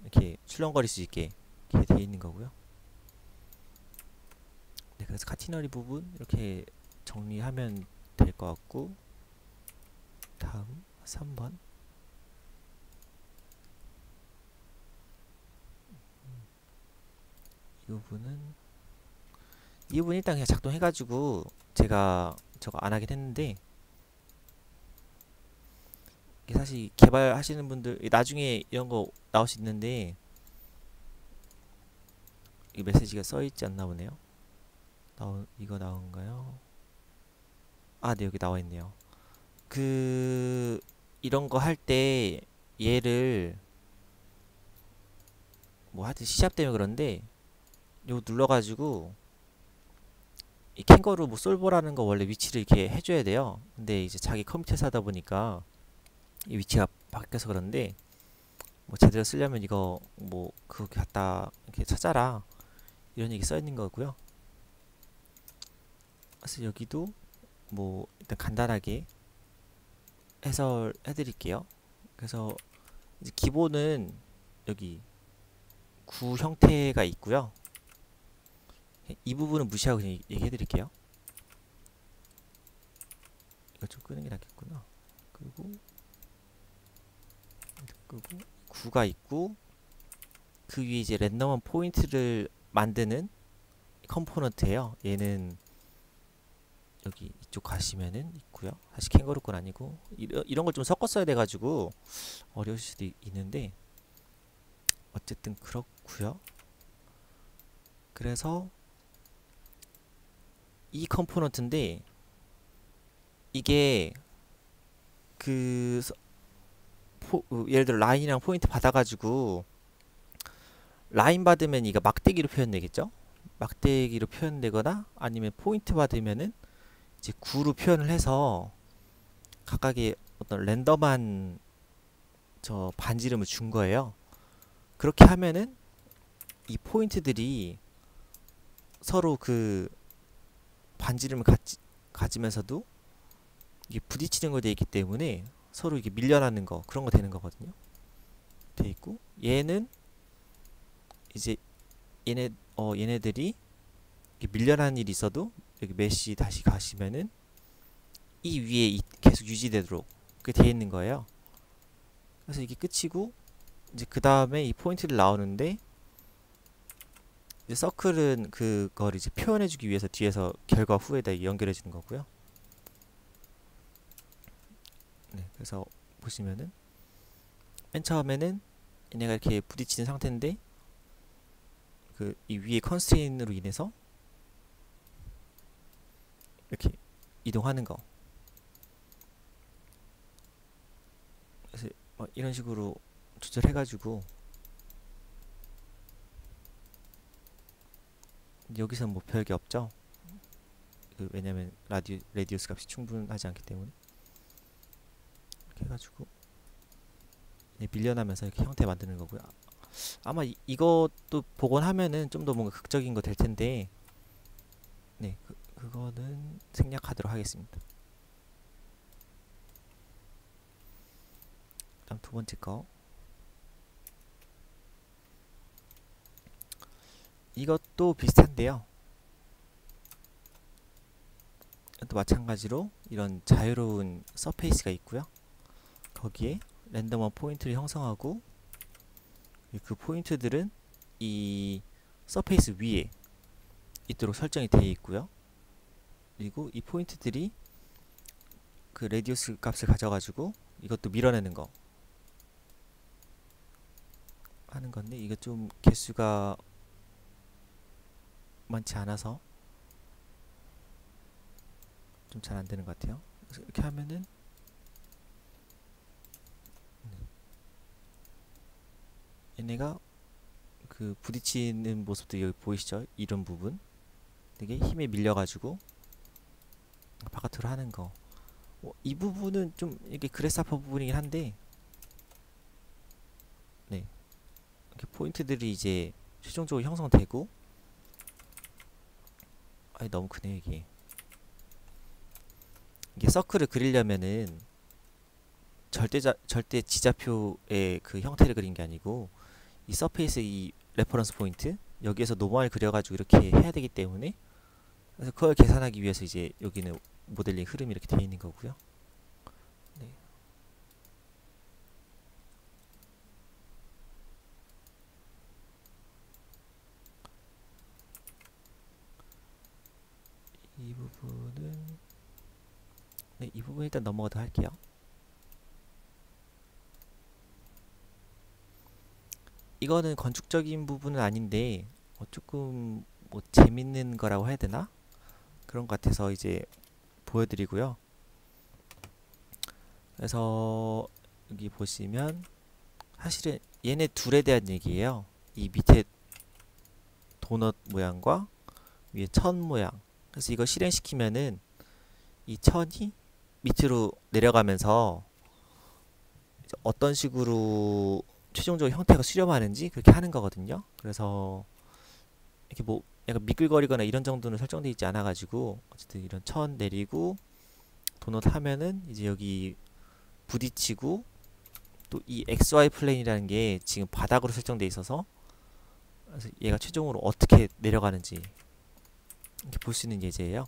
이렇게 출렁거릴 수 있게 이렇게 되어 있는 거고요. 네, 그래서 카티너리 부분 이렇게 정리하면 될 것 같고, 다음 3번 이 부분은 이 부분 일단 그냥 작동해가지고 제가 저거 안 하긴 했는데, 이게 사실 개발하시는 분들 나중에 이런 거 나올 수 있는데 이 메시지가 써 있지 않나 보네요. 이거 나온가요? 아, 네, 여기 나와 있네요. 그 이런 거 할 때 얘를 뭐 하여튼 시샵 때문에 그런데 이거 눌러가지고 이 캥거루 뭐 솔버라는 거 원래 위치를 이렇게 해줘야 돼요. 근데 이제 자기 컴퓨터에서 하다 보니까 이 위치가 바뀌어서 그런데, 뭐 제대로 쓰려면 이거 뭐 그거 갖다 이렇게 찾아라 이런 얘기 써 있는 거고요. 그래서 여기도 뭐 일단 간단하게 해설해 드릴게요. 그래서 이제 기본은 여기 구 형태가 있고요. 이 부분은 무시하고 그냥 얘기해 드릴게요. 이거 좀 끄는 게 낫겠구나. 끄고 구가 있고, 그 위에 이제 랜덤한 포인트를 만드는 컴포넌트예요. 얘는 여기 이쪽 가시면은 있고요. 사실 캥거루 건 아니고 이런 걸 좀 섞어 써야 돼가지고 어려울 수도 있는데, 어쨌든 그렇고요. 그래서 이 컴포넌트인데, 이게 그 예를 들어 라인이랑 포인트 받아가지고 라인 받으면 이거 막대기로 표현되겠죠? 막대기로 표현되거나 아니면 포인트 받으면은 이제 구로 표현을 해서 각각의 어떤 랜덤한 저 반지름을 준 거예요. 그렇게 하면은 이 포인트들이 서로 그 반지름을 가지면서도 이게 부딪히는 거 돼 있기 때문에 서로 이게 밀려나는 거, 그런 거 되는 거거든요. 돼 있고, 얘는 이제 얘네들이 밀려나는 일이 있어도 여기 메시 다시 가시면은 이 위에 계속 유지되도록 그게 돼 있는 거예요. 그래서 이게 끝이고, 이제 그 다음에 이 포인트를 나오는데, 이제 서클은 그걸 이제 표현해주기 위해서 뒤에서 결과 후에다 연결해 주는 거고요. 네, 그래서 보시면은 맨 처음에는 얘네가 이렇게 부딪히는 상태인데, 그 이 위에 컨스트레인으로 인해서 이렇게 이동하는 거. 그래서 이런 식으로 조절해가지고, 여기서는 뭐 별게 없죠. 왜냐면 라디우스 값이 충분하지 않기 때문에. 이렇게 해가지고 밀려나면서 이렇게 형태 만드는 거고요. 아마 이것도 복원하면은 좀 더 뭔가 극적인 거 될 텐데, 네, 그거는 생략하도록 하겠습니다. 다음 두 번째 거. 이것도 비슷한데요. 또 마찬가지로 이런 자유로운 서페이스가 있고요. 거기에 랜덤한 포인트를 형성하고, 그 포인트들은 이 서페이스 위에 있도록 설정이 되어 있고요. 그리고 이 포인트들이 그 레디우스 값을 가져가지고 이것도 밀어내는 거 하는 건데, 이거 좀 개수가 많지 않아서 좀 잘 안 되는 것 같아요. 그래서 이렇게 하면은 얘네가 그 부딪히는 모습도 여기 보이시죠? 이런 부분 되게 힘에 밀려가지고 바깥으로 하는 거. 이 부분은 좀 이게 그래스하퍼 부분이긴 한데, 네, 이렇게 포인트들이 이제 최종적으로 형성되고, 아니 너무 크네 이게. 이게 서클을 그리려면은 절대 지좌표의 그 형태를 그린 게 아니고, 이 서페이스 이 레퍼런스 포인트 여기에서 노멀 그려가지고 이렇게 해야 되기 때문에, 그래서 그걸 계산하기 위해서 이제 여기는 모델링 흐름이 이렇게 되어 있는 거고요. 네. 이 부분은 네, 이 부분 일단 넘어가도 할게요. 이거는 건축적인 부분은 아닌데 조금 뭐 재밌는 거라고 해야 되나? 그런 것 같아서 이제 보여드리고요. 그래서 여기 보시면 사실은 얘네 둘에 대한 얘기예요. 이 밑에 도넛 모양과 위에 천 모양. 그래서 이거 실행시키면은 이 천이 밑으로 내려가면서 이제 어떤 식으로 최종적으로 형태가 수렴하는지 그렇게 하는 거거든요. 그래서 이렇게 뭐 약간 미끌거리거나 이런 정도는 설정되어 있지 않아 가지고 어쨌든 이런 천 내리고 도넛 하면은 이제 여기 부딪히고 또 이 XY 플레인이라는 게 지금 바닥으로 설정되어 있어서 그래서 얘가 최종으로 어떻게 내려가는지 이렇게 볼 수 있는 예제예요.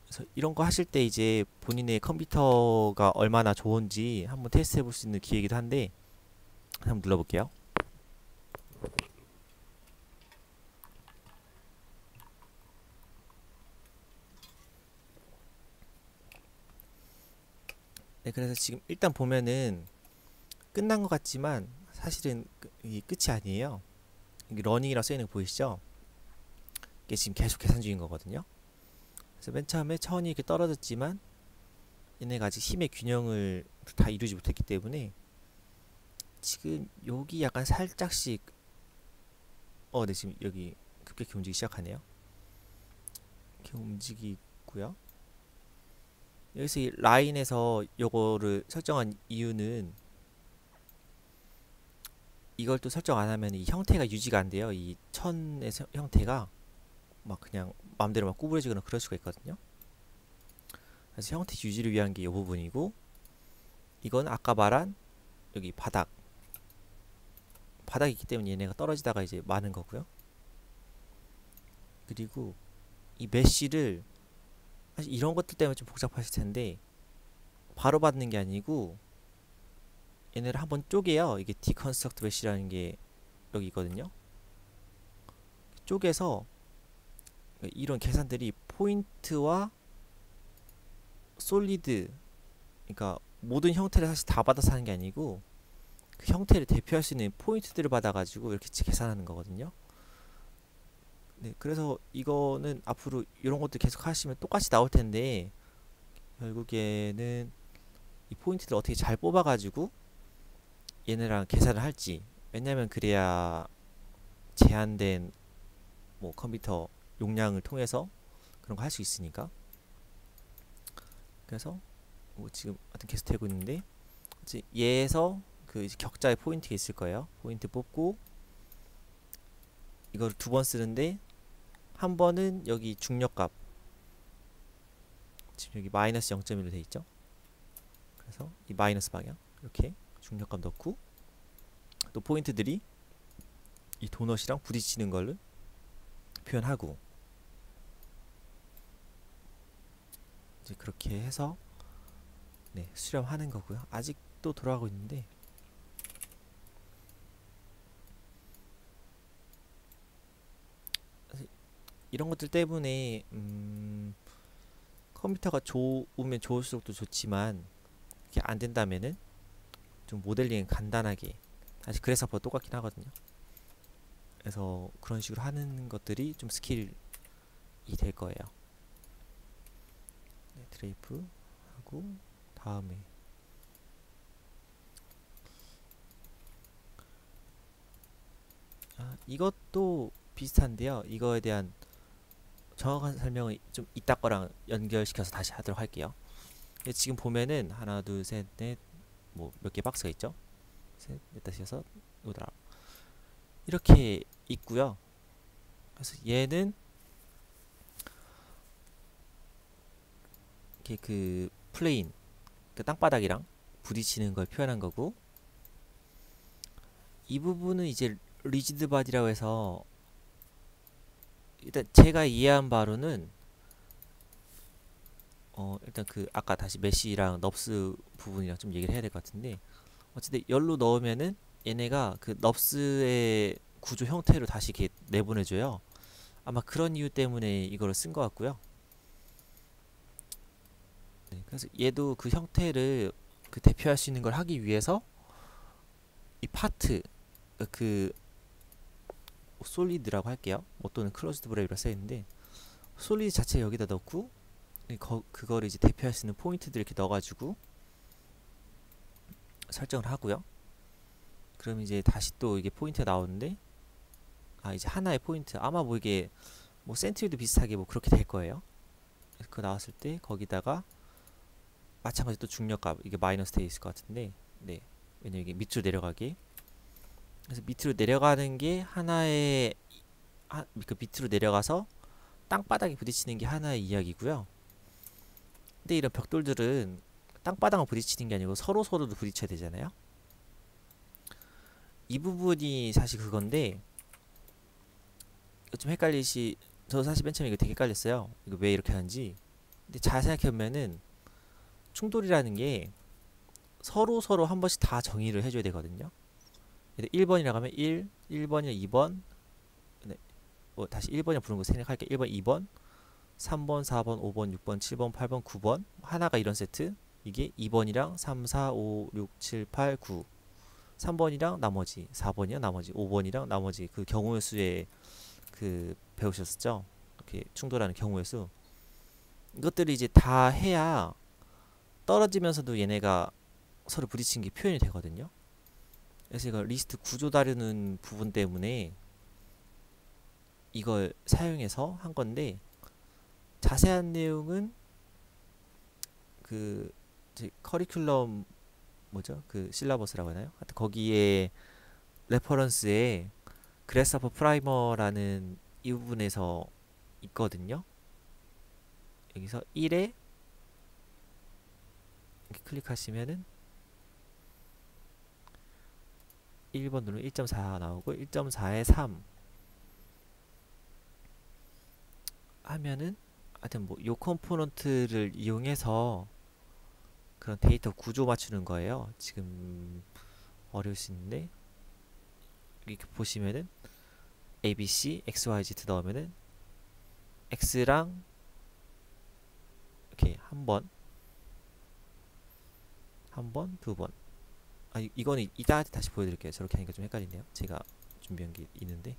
그래서 이런 거 하실 때 이제 본인의 컴퓨터가 얼마나 좋은지 한번 테스트 해볼 수 있는 기회이기도 한데 한번 눌러볼게요. 네, 그래서 지금 일단 보면은 끝난 것 같지만 사실은 이 끝이 아니에요. 여기 러닝이라고 써있는 거 보이시죠? 이게 지금 계속 계산 중인 거거든요. 그래서 맨 처음에 천이 이렇게 떨어졌지만 얘네가 아직 힘의 균형을 다 이루지 못했기 때문에 지금 여기 약간 살짝씩 네, 지금 여기 급격히 움직이기 시작하네요. 이렇게 움직이고요. 여기서 이 라인에서 요거를 설정한 이유는 이걸 또 설정 안 하면 이 형태가 유지가 안 돼요. 이 천의 형태가 막 그냥 마음대로 막 구부러지거나 그럴 수가 있거든요. 그래서 형태 유지를 위한 게 이 부분이고 이건 아까 말한 여기 바닥이 있기 때문에 얘네가 떨어지다가 이제 마는 거고요. 그리고 이 메쉬를 사실 이런 것들 때문에 좀 복잡하실 텐데 바로 받는 게 아니고 얘네를 한번 쪼개요. 이게 디컨스트럭트 메쉬라는 게 여기 있거든요. 쪼개서 이런 계산들이 포인트와 솔리드, 그러니까 모든 형태를 사실 다 받아서 하는 게 아니고 그 형태를 대표할 수 있는 포인트들을 받아가지고 이렇게 계산하는 거거든요. 네, 그래서 이거는 앞으로 이런 것들 계속 하시면 똑같이 나올 텐데 결국에는 이 포인트를 어떻게 잘 뽑아가지고 얘네랑 계산을 할지, 왜냐면 그래야 제한된 뭐 컴퓨터 용량을 통해서 그런 거 할 수 있으니까. 그래서 뭐 지금 하여튼 계속 되고 있는데 이제 얘에서 그 이제 격자의 포인트가 있을 거예요. 포인트 뽑고 이거를 두 번 쓰는데 한 번은 여기 중력값 지금 여기 마이너스 0.1로 돼 있죠. 그래서 이 마이너스 방향 이렇게 중력값 넣고 또 포인트들이 이 도넛이랑 부딪히는 걸 표현하고 이제 그렇게 해서 네, 수렴하는 거고요. 아직도 돌아가고 있는데 이런 것들 때문에 컴퓨터가 좋으면 좋을수록 또 좋지만 이게 안 된다면은 좀 모델링 간단하게 사실 그래서뭐 똑같긴 하거든요. 그래서 그런 식으로 하는 것들이 좀 스킬이 될 거예요. 네, 드레이프 하고 다음에 이것도 비슷한데요. 이거에 대한 정확한 설명을 좀 이따 거랑 연결시켜서 다시 하도록 할게요. 지금 보면은 하나, 둘, 셋, 넷, 뭐 몇 개 박스가 있죠? 셋, 넷, 다섯, 여섯, 여덟, 아홉 이렇게 있고요. 그래서 얘는 이렇게 그 플레인, 그 땅바닥이랑 부딪히는 걸 표현한 거고 이 부분은 이제 리지드 바디라고 해서 일단 제가 이해한 바로는 일단 그 아까 다시 메쉬랑 넙스 부분이랑 좀 얘기를 해야 될 것 같은데 어쨌든 열로 넣으면은 얘네가 그 넙스의 구조 형태로 다시 이렇게 내보내줘요. 아마 그런 이유 때문에 이거를 쓴 것 같고요. 네, 그래서 얘도 그 형태를 그 대표할 수 있는 걸 하기 위해서 이 파트 그 솔리드라고 할게요. 뭐 또는 클로즈드 브레이브라 써 있는데 솔리드 자체 여기다 넣고 그거를 이제 대표할 수 있는 포인트들 이렇게 넣어가지고 설정을 하고요. 그럼 이제 다시 또 이게 포인트가 나오는데 이제 하나의 포인트 아마 뭐 이게 뭐 센티도 비슷하게 뭐 그렇게 될 거예요. 그거 나왔을 때 거기다가 마찬가지 또 중력값 이게 마이너스 돼 있을 것 같은데 네 왜냐면 이게 밑으로 내려가게 그래서 밑으로 내려가는 게 하나의 그 밑으로 내려가서 땅바닥에 부딪히는 게 하나의 이야기고요. 근데 이런 벽돌들은 땅바닥을 부딪히는 게 아니고 서로서로도 부딪혀야 되잖아요. 이 부분이 사실 그건데 좀 헷갈리시 저 사실 맨 처음에 이거 되게 헷갈렸어요. 이거 왜 이렇게 하는지. 근데 잘 생각해보면은 충돌이라는 게 서로 한 번씩 다 정의를 해줘야 되거든요. 1번이라고 하면 1번이나 2번 네, 다시 1번이라 부르는 거 생각할게요. 1번, 2번, 3번, 4번, 5번, 6번, 7번, 8번, 9번 하나가 이런 세트 이게 2번이랑 3, 4, 5, 6, 7, 8, 9 3번이랑 나머지 4번이랑 나머지 5번이랑 나머지 그 경우의 수에 그 배우셨었죠? 이렇게 충돌하는 경우의 수 이것들을 이제 다 해야 떨어지면서도 얘네가 서로 부딪힌 게 표현이 되거든요. 그래서 이거 리스트 구조 다루는 부분 때문에 이걸 사용해서 한 건데 자세한 내용은 그 커리큘럼 뭐죠? 그 실라버스라고 하나요? 하여튼 거기에 레퍼런스에 그래스하퍼 프라이머라는 이 부분에서 있거든요. 여기서 1에 이렇게 클릭하시면은 1번 누르면 1.4 나오고 1.4에 3 하면은 하여튼 뭐 요 컴포넌트를 이용해서 그런 데이터 구조 맞추는 거예요. 지금 어려울 수 있는데 이렇게 보시면은 ABC, XYZ 넣으면은 X랑 이렇게 한 번, 두 번. 이거는 이따 다시 보여드릴게요. 저렇게 하니까 좀 헷갈리네요. 제가 준비한 게 있는데.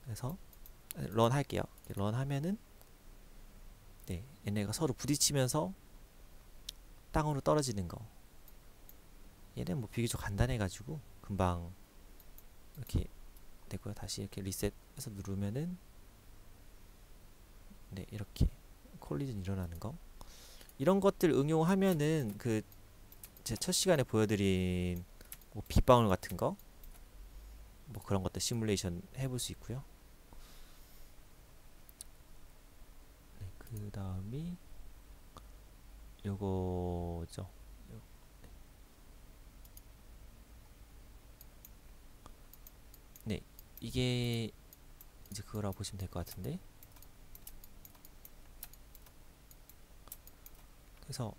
그래서 런 할게요. 런 하면은 네, 얘네가 서로 부딪히면서 땅으로 떨어지는 거. 얘는 뭐 비교적 간단해가지고 금방 이렇게 되고요. 다시 이렇게 리셋해서 누르면은 네, 이렇게 콜리전 일어나는 거. 이런 것들 응용하면은 그 제 첫 시간에 보여드린 뭐 빗방울 같은 거, 뭐 그런 것들 시뮬레이션 해볼 수 있고요. 네, 그 다음이 요거죠. 네, 이게 이제 그거라고 보시면 될 것 같은데. 그래서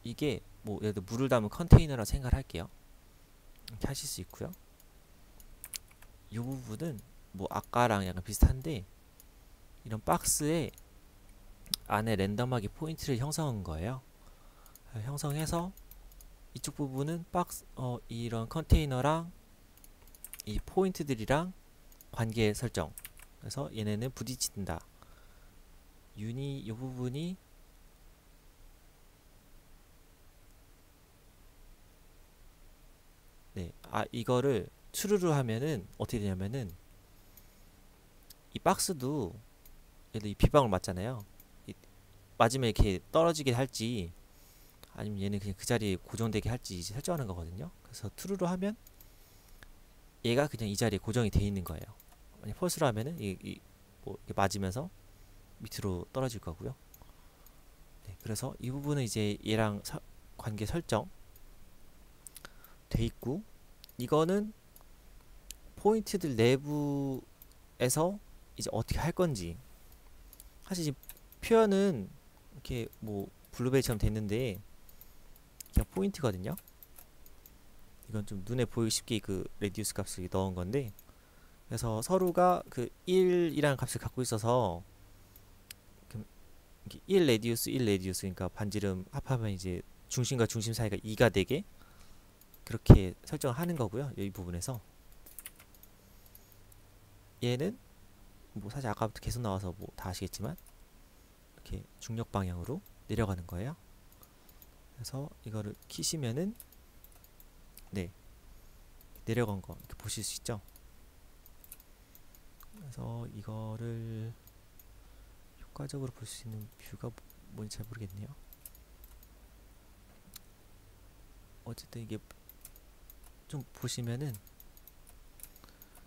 이게 뭐 예를 들어 물을 담은 컨테이너라 생각을 할게요. 이렇게 하실 수 있고요. 이 부분은 뭐 아까랑 약간 비슷한데 이런 박스에 안에 랜덤하게 포인트를 형성한 거예요. 형성해서 이쪽 부분은 이런 컨테이너랑 이 포인트들이랑 관계 설정. 그래서 얘네는 부딪힌다. 이 부분이 네, 이거를 추르르 하면은 어떻게 되냐면은 이 박스도 얘도 이 빗방울 맞잖아요. 맞으면 이렇게 떨어지게 할지 아니면 얘는 그냥 그 자리에 고정되게 할지 이제 설정하는 거거든요. 그래서 true로 하면 얘가 그냥 이 자리에 고정이 돼 있는 거예요. 만약 false로 하면은 뭐 이렇게 맞으면서 밑으로 떨어질 거고요. 네, 그래서 이 부분은 이제 얘랑 관계 설정 돼 있고 이거는 포인트들 내부에서 이제 어떻게 할 건지 사실 지금 표현은 이렇게 뭐 블루베리처럼 됐는데 그냥 포인트거든요. 이건 좀 눈에 보이기 쉽게 그 레디우스 값을 넣은 건데 그래서 서로가 그 1이라는 값을 갖고 있어서 1 레디우스 1 레디우스, 그러니까 반지름 합하면 이제 중심과 중심 사이가 2가 되게 그렇게 설정을 하는 거고요. 이 부분에서 얘는 뭐 사실 아까부터 계속 나와서 뭐 다 아시겠지만 이렇게 중력 방향으로 내려가는 거예요. 그래서 이거를 키시면은 네, 내려간 거 이렇게 보실 수 있죠. 그래서 이거를 효과적으로 볼 수 있는 뷰가 뭔지 잘 모르겠네요. 어쨌든 이게 좀 보시면은,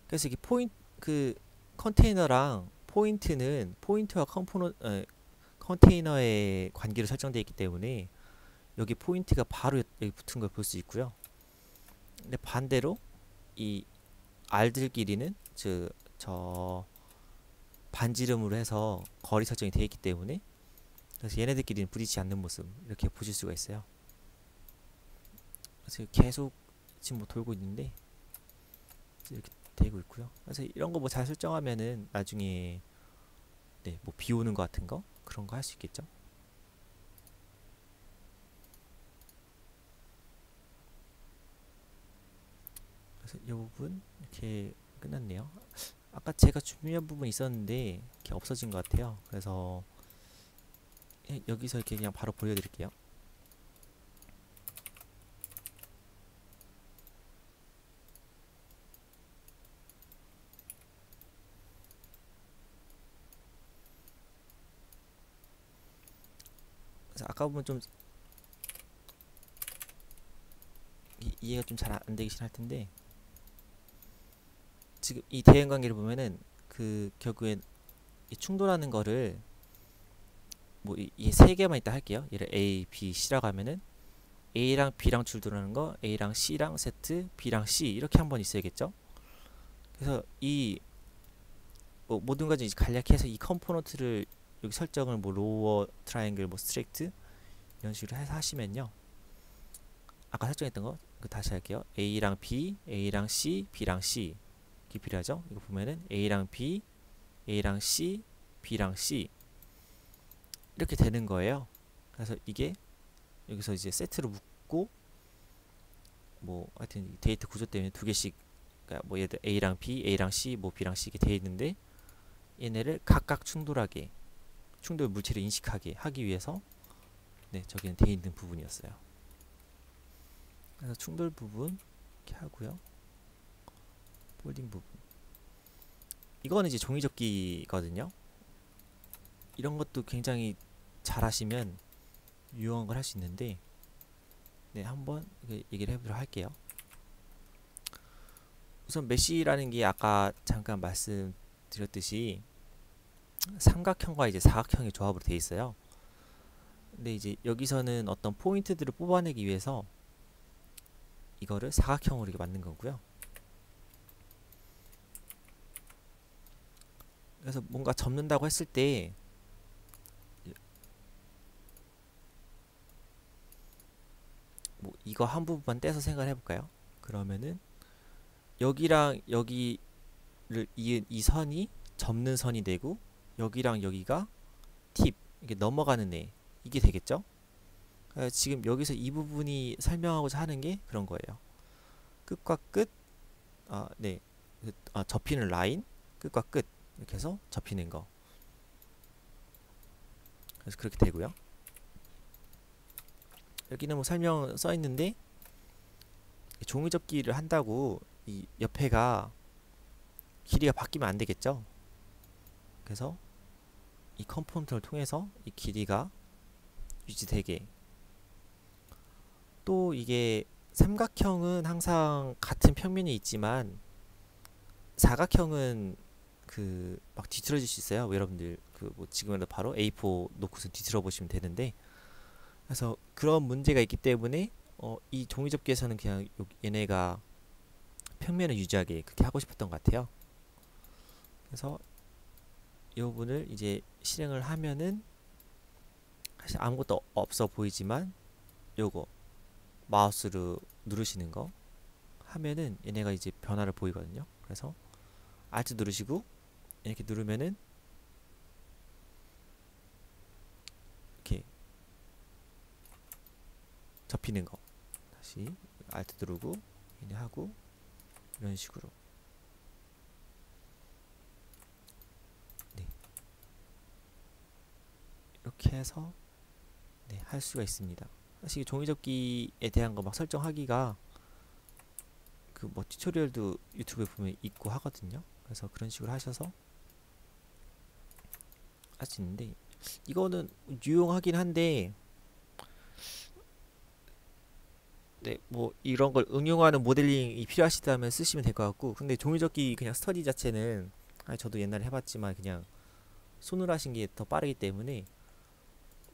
그래서 이게 포인트 그 컨테이너랑 포인트는 포인트와 컨테이너의 관계로 설정되어 있기 때문에 여기 포인트가 바로 여기 붙은 걸 볼 수 있고요. 근데 반대로 이 알들끼리는 저 반지름으로 해서 거리 설정이 되어 있기 때문에, 그래서 얘네들끼리는 부딪히지 않는 모습 이렇게 보실 수가 있어요. 그래서 계속 지금 뭐 돌고 있는데 이렇게 되고 있고요. 그래서 이런 거 뭐 잘 설정하면은 나중에 네, 뭐 비 오는 거 같은 거 그런 거 할 수 있겠죠. 그래서 이 부분 이렇게 끝났네요. 아까 제가 준비한 부분 있었는데 이렇게 없어진 것 같아요. 그래서 여기서 이렇게 그냥 바로 보여드릴게요. 그래서 아까 보면 좀 이해가 좀 잘 안 되긴 할 텐데, 지금 이 대응 관계를 보면은 그 결국엔 이 충돌하는 거를 뭐 이 세 개만 있다 할게요. 얘를 A, B, C라고 하면은 A랑 B랑 충돌하는 거, A랑 C랑 세트, B랑 C 이렇게 한번 있어야겠죠. 그래서 이 뭐 모든 가지 이제 간략해서 이 컴포넌트를 여기 설정을 뭐 로어 트라이앵글 뭐 스트레이트 이런 식으로 해서 하시면요, 아까 설정했던 거 다시 할게요. A랑 B, A랑 C, B랑 C 이렇게 필요하죠. 이거 보면은 A랑 B, A랑 C, B랑 C 이렇게 되는 거예요. 그래서 이게 여기서 이제 세트로 묶고 뭐 하여튼 데이터 구조 때문에 두 개씩, 그러니까 뭐 얘들 A랑 B, A랑 C, 뭐 B랑 C 이렇게 돼 있는데 얘네를 각각 충돌하게, 충돌 물체를 인식하게 하기 위해서 네, 저기는 돼 있는 부분이었어요. 그래서 충돌 부분 이렇게 하고요. 폴딩 부분, 이거는 이제 종이접기거든요. 이런 것도 굉장히 잘 하시면 유용한 걸 할 수 있는데, 네, 한번 얘기를 해보도록 할게요. 우선 메쉬라는 게 아까 잠깐 말씀드렸듯이 삼각형과 이제 사각형의 조합으로 되어 있어요. 근데 이제 여기서는 어떤 포인트들을 뽑아내기 위해서 이거를 사각형으로 이렇게 만든 거고요. 그래서 뭔가 접는다고 했을 때 뭐 이거 한 부분만 떼서 생각을 해볼까요? 그러면은 여기랑 여기를 이은 이 선이 접는 선이 되고, 여기랑 여기가 팁, 이게 넘어가는 애, 이게 되겠죠? 지금 여기서 이 부분이 설명하고자 하는 게 그런 거예요. 끝과 끝, 네, 접히는 라인, 끝과 끝 이렇게 해서 접히는 거. 그래서 그렇게 되고요. 여기는 뭐 설명 써 있는데, 종이 접기를 한다고 이 옆에가 길이가 바뀌면 안 되겠죠. 그래서 이 컴포넌트를 통해서 이 길이가 유지되게, 또 이게 삼각형은 항상 같은 평면이 있지만 사각형은 그 막 뒤틀어질 수 있어요. 여러분들 그 뭐 지금은 바로 A4 놓고서 뒤틀어 보시면 되는데, 그래서 그런 문제가 있기 때문에 이 종이접기에서는 그냥 얘네가 평면을 유지하게 그렇게 하고 싶었던 것 같아요. 그래서 이 부분을 이제 실행을 하면은 사실 아무것도 없어 보이지만 요거 마우스로 누르시는 거 하면은 얘네가 이제 변화를 보이거든요. 그래서 Alt 누르시고 이렇게 누르면은 이렇게 접히는 거. 다시 Alt 누르고 얘네 하고 이런 식으로. 네. 이렇게 해서 네, 할 수가 있습니다. 사실 종이접기에 대한 거 막 설정하기가 그 뭐 튜토리얼도 유튜브에 보면 있고 하거든요. 그래서 그런 식으로 하셔서 할 수 있는데 이거는 유용하긴 한데 네, 뭐 이런 걸 응용하는 모델링이 필요하시다면 쓰시면 될 것 같고 근데 종이접기 그냥 스터디 자체는 아니, 저도 옛날에 해봤지만 그냥 손으로 하신 게 더 빠르기 때문에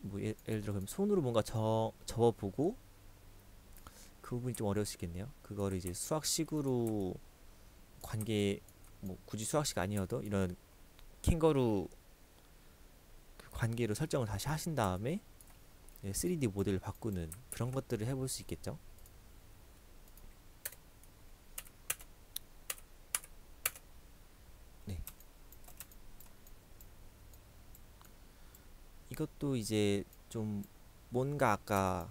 뭐 예를 들어 그럼 손으로 뭔가 접어보고 그 부분이 좀 어려울 수 있겠네요. 그거를 이제 수학식으로 관계 뭐 굳이 수학식 아니어도 이런 캥거루 그 관계로 설정을 다시 하신 다음에 3D 모델을 바꾸는 그런 것들을 해볼 수 있겠죠. 네. 이것도 이제 좀 뭔가 아까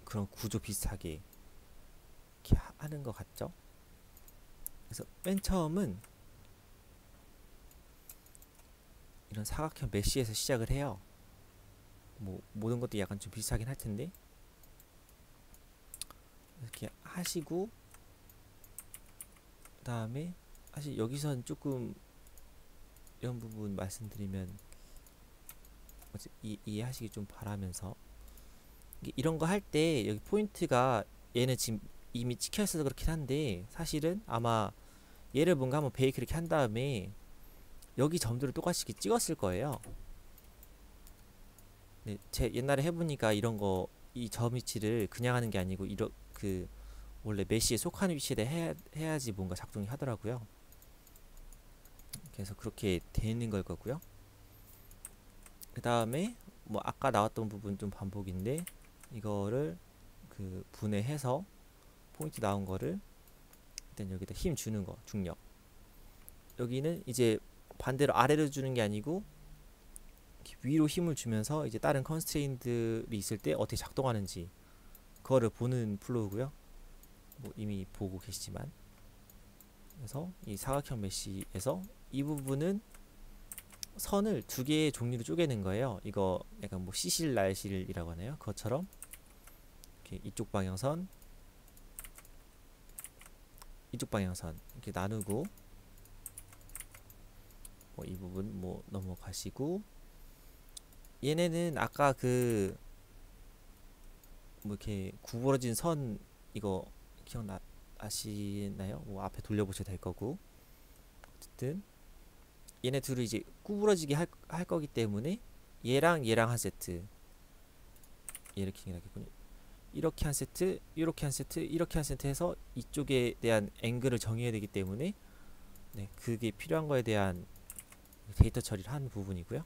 그런 구조 비슷하게 이렇게 하는 것 같죠? 그래서 맨 처음은 이런 사각형 메쉬에서 시작을 해요. 뭐 모든 것도 약간 좀 비슷하긴 할 텐데 이렇게 하시고 그 다음에 사실 여기선 조금 이런 부분 말씀드리면 이해하시기 좀 바라면서 이런 거 할 때 여기 포인트가 얘는 지금 이미 찍혀 있어서 그렇긴 한데 사실은 아마 얘를 뭔가 한번 베이크 이렇게 한 다음에 여기 점들을 똑같이 찍었을 거예요. 네, 제 옛날에 해보니까 이런 거 이 점 위치를 그냥 하는 게 아니고 그 원래 메시에 속하는 위치에 해야지 뭔가 작동이 하더라고요. 그래서 그렇게 돼 있는 걸 거고요. 그 다음에 뭐 아까 나왔던 부분 좀 반복인데 이거를 그 분해해서 포인트 나온 거를 일단 여기다 힘 주는 거 중력. 여기는 이제 반대로 아래로 주는 게 아니고 위로 힘을 주면서 이제 다른 컨스트레인들이 있을 때 어떻게 작동하는지 그거를 보는 플로우고요. 뭐 이미 보고 계시지만 그래서 이 사각형 메쉬에서 이 부분은 선을 두 개의 종류로 쪼개는 거예요. 이거 약간 뭐 시실 날실이라고 하나요? 그것처럼 이렇게 이쪽 방향선 이쪽 방향선 이렇게 나누고 뭐 이 부분 뭐 넘어가시고 얘네는 아까 그 뭐 이렇게 구부러진 선 이거 기억나시나요? 뭐 앞에 돌려보셔도 될 거고 어쨌든 얘네 둘을 이제 구부러지게 할 거기 때문에 얘랑 얘랑 한 세트 이렇게 생각하겠군요. 이렇게 한 세트, 이렇게 한 세트, 이렇게 한 세트 해서 이쪽에 대한 앵글을 정해야 되기 때문에 네, 그게 필요한 거에 대한 데이터 처리를 한 부분이고요.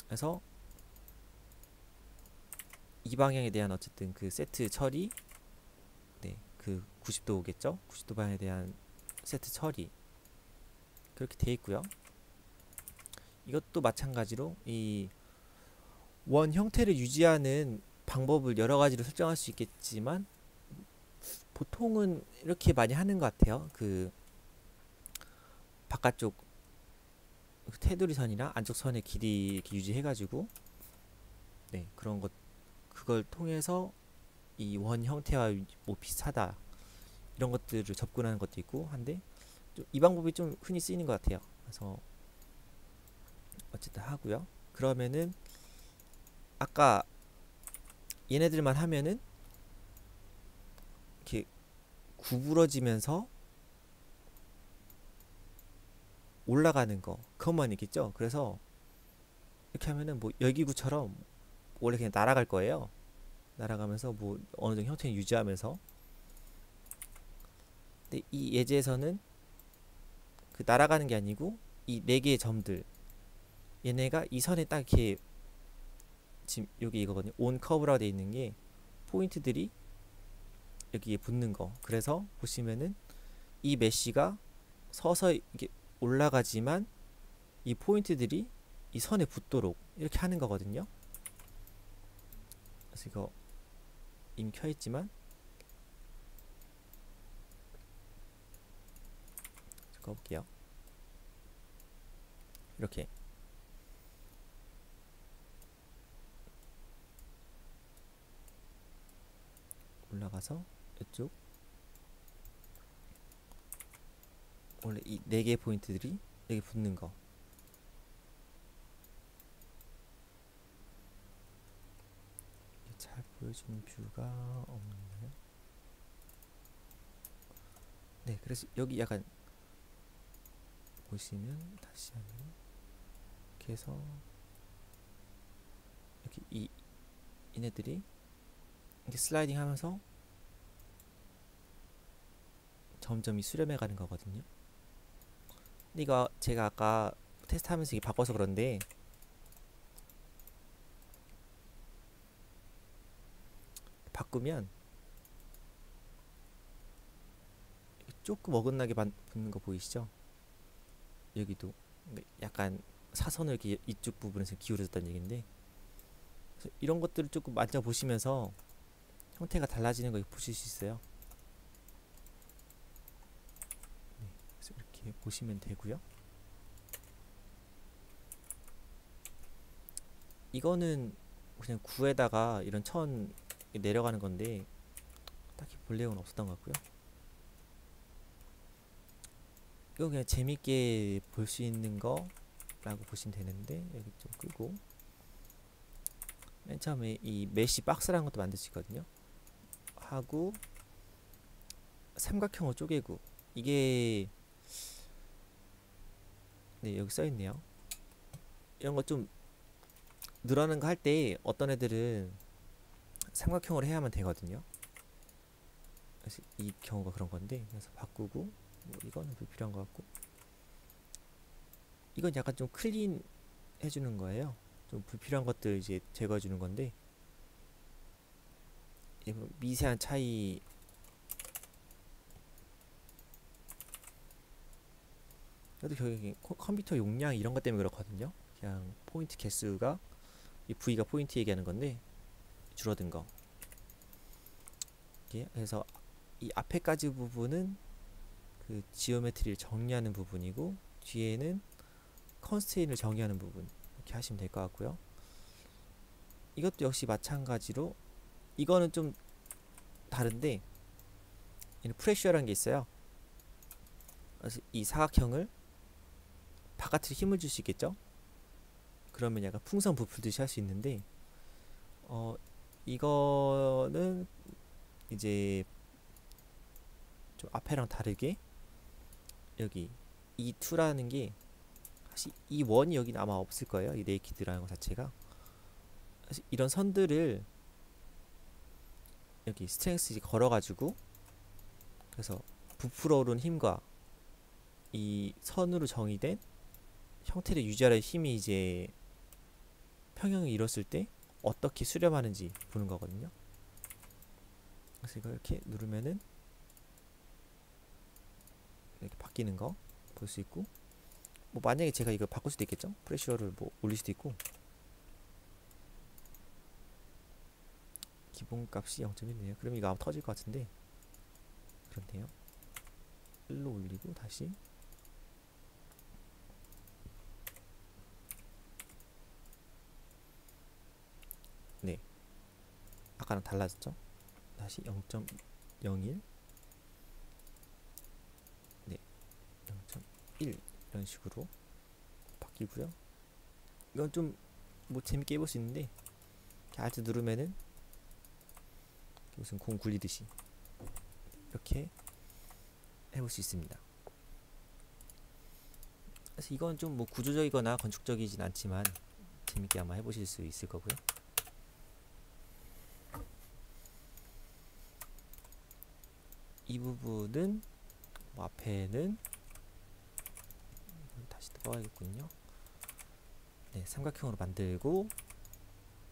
그래서 이 방향에 대한 어쨌든 그 세트 처리 네, 그 90도겠죠? 90도 방향에 대한 세트 처리 그렇게 돼 있고요. 이것도 마찬가지로 이 원 형태를 유지하는 방법을 여러 가지로 설정할 수 있겠지만 보통은 이렇게 많이 하는 것 같아요. 그 바깥쪽 테두리 선이나 안쪽 선의 길이 이렇게 유지해가지고 네 그런 것 그걸 통해서 이 원 형태와 뭐 비슷하다 이런 것들을 접근하는 것도 있고 한데 이 방법이 좀 흔히 쓰이는 것 같아요. 그래서 어쨌든 하고요. 그러면은 아까 얘네들만 하면은 이렇게 구부러지면서 올라가는 거 그것만 있겠죠. 그래서 이렇게 하면은 뭐 열기구처럼 원래 그냥 날아갈 거예요. 날아가면서 뭐 어느 정도 형태는 유지하면서 근데 이 예제에서는 그 날아가는 게 아니고 이 네 개의 점들 얘네가 이 선에 딱 이렇게 지금 여기 이거거든요. 온 커브라고 되어 있는 게 포인트들이 여기에 붙는 거. 그래서 보시면은 이 메쉬가 서서 이게 올라가지만 이 포인트들이 이 선에 붙도록 이렇게 하는 거거든요. 그래서 이거 이미 켜있지만 꺼볼게요. 이렇게 올라가서 이쪽 원래 이 4개의 포인트들이 여기 붙는 거. 잘 보여주는 뷰가 없네요. 네, 그래서 여기 약간 보시면 다시 하면 이렇게 해서 이렇게 얘네들이 이렇게 슬라이딩 하면서 점점 수렴해 가는 거거든요. 근데 이거 제가 아까 테스트 하면서 이게 바꿔서 그런데 바꾸면 조금 어긋나게 붙는 거 보이시죠? 여기도 약간 사선을 이렇게 이쪽 부분에서 기울여졌다는 얘기인데, 이런 것들을 조금 만져보시면서 형태가 달라지는 거 보실 수 있어요. 네, 그래서 이렇게 보시면 되고요. 이거는 그냥 구에다가 이런 천 내려가는 건데 딱히 볼 내용은 없었던 것 같고요. 이거 그냥 재밌게 볼 수 있는 거라고 보시면 되는데, 여기 좀 끄고 맨 처음에 이 메쉬 박스라는 것도 만들 수 있거든요. 하고 삼각형으로 쪼개고, 이게 네, 여기 써있네요. 이런 거 좀 늘어나는 거 할 때 어떤 애들은 삼각형으로 해야만 되거든요. 그래서 이 경우가 그런 건데, 그래서 바꾸고, 뭐 이거는 불필요한 것 같고, 이건 약간 좀 클린 해주는 거예요. 좀 불필요한 것들 이제 제거해 주는 건데, 미세한 차이. 그래도 결국에 컴퓨터 용량 이런 것 때문에 그렇거든요. 그냥 포인트 개수가, 이 V가 포인트 얘기하는 건데 줄어든 거. 그래서 이 앞에까지 부분은 그 지오메트리를 정리하는 부분이고, 뒤에는 컨스트레인을 정의하는 부분, 이렇게 하시면 될 것 같고요. 이것도 역시 마찬가지로, 이거는 좀 다른데 얘는 프레셔라는 게 있어요. 그래서 이 사각형을 바깥으로 힘을 줄 수 있겠죠. 그러면 약간 풍선 부풀듯이 할 수 있는데, 이거는 이제 좀 앞에랑 다르게 여기 E2라는 게, 사실 이 원이 여기는 아마 없을 거예요. 이 네이키드라는 것 자체가. 사실 이런 선들을 여기 스트렝스 걸어가지고, 그래서 부풀어 오른 힘과 이 선으로 정의된 형태를 유지하는 힘이 이제 평형을 이뤘을 때 어떻게 수렴하는지 보는 거거든요. 그래서 이걸 이렇게 누르면은 이렇게 바뀌는 거 볼 수 있고, 뭐 만약에 제가 이거 바꿀 수도 있겠죠. 프레셔를 뭐 올릴 수도 있고, 기본값이 0.1이네요. 그럼 이거 아마 터질 것 같은데, 그렇네요. 1로 올리고 다시, 네, 아까랑 달라졌죠. 다시 0.01, 네, 0.1 이런 식으로 바뀌고요. 이건 좀 뭐 재밌게 해볼 수 있는데, 이렇게 알트 누르면은 무슨 공 굴리듯이 이렇게 해볼 수 있습니다. 그래서 이건 좀 뭐 구조적이거나 건축적이진 않지만 재밌게 아마 해보실 수 있을 거고요. 이 부분은 뭐 앞에는 다시 들어가야겠군요. 네, 삼각형으로 만들고,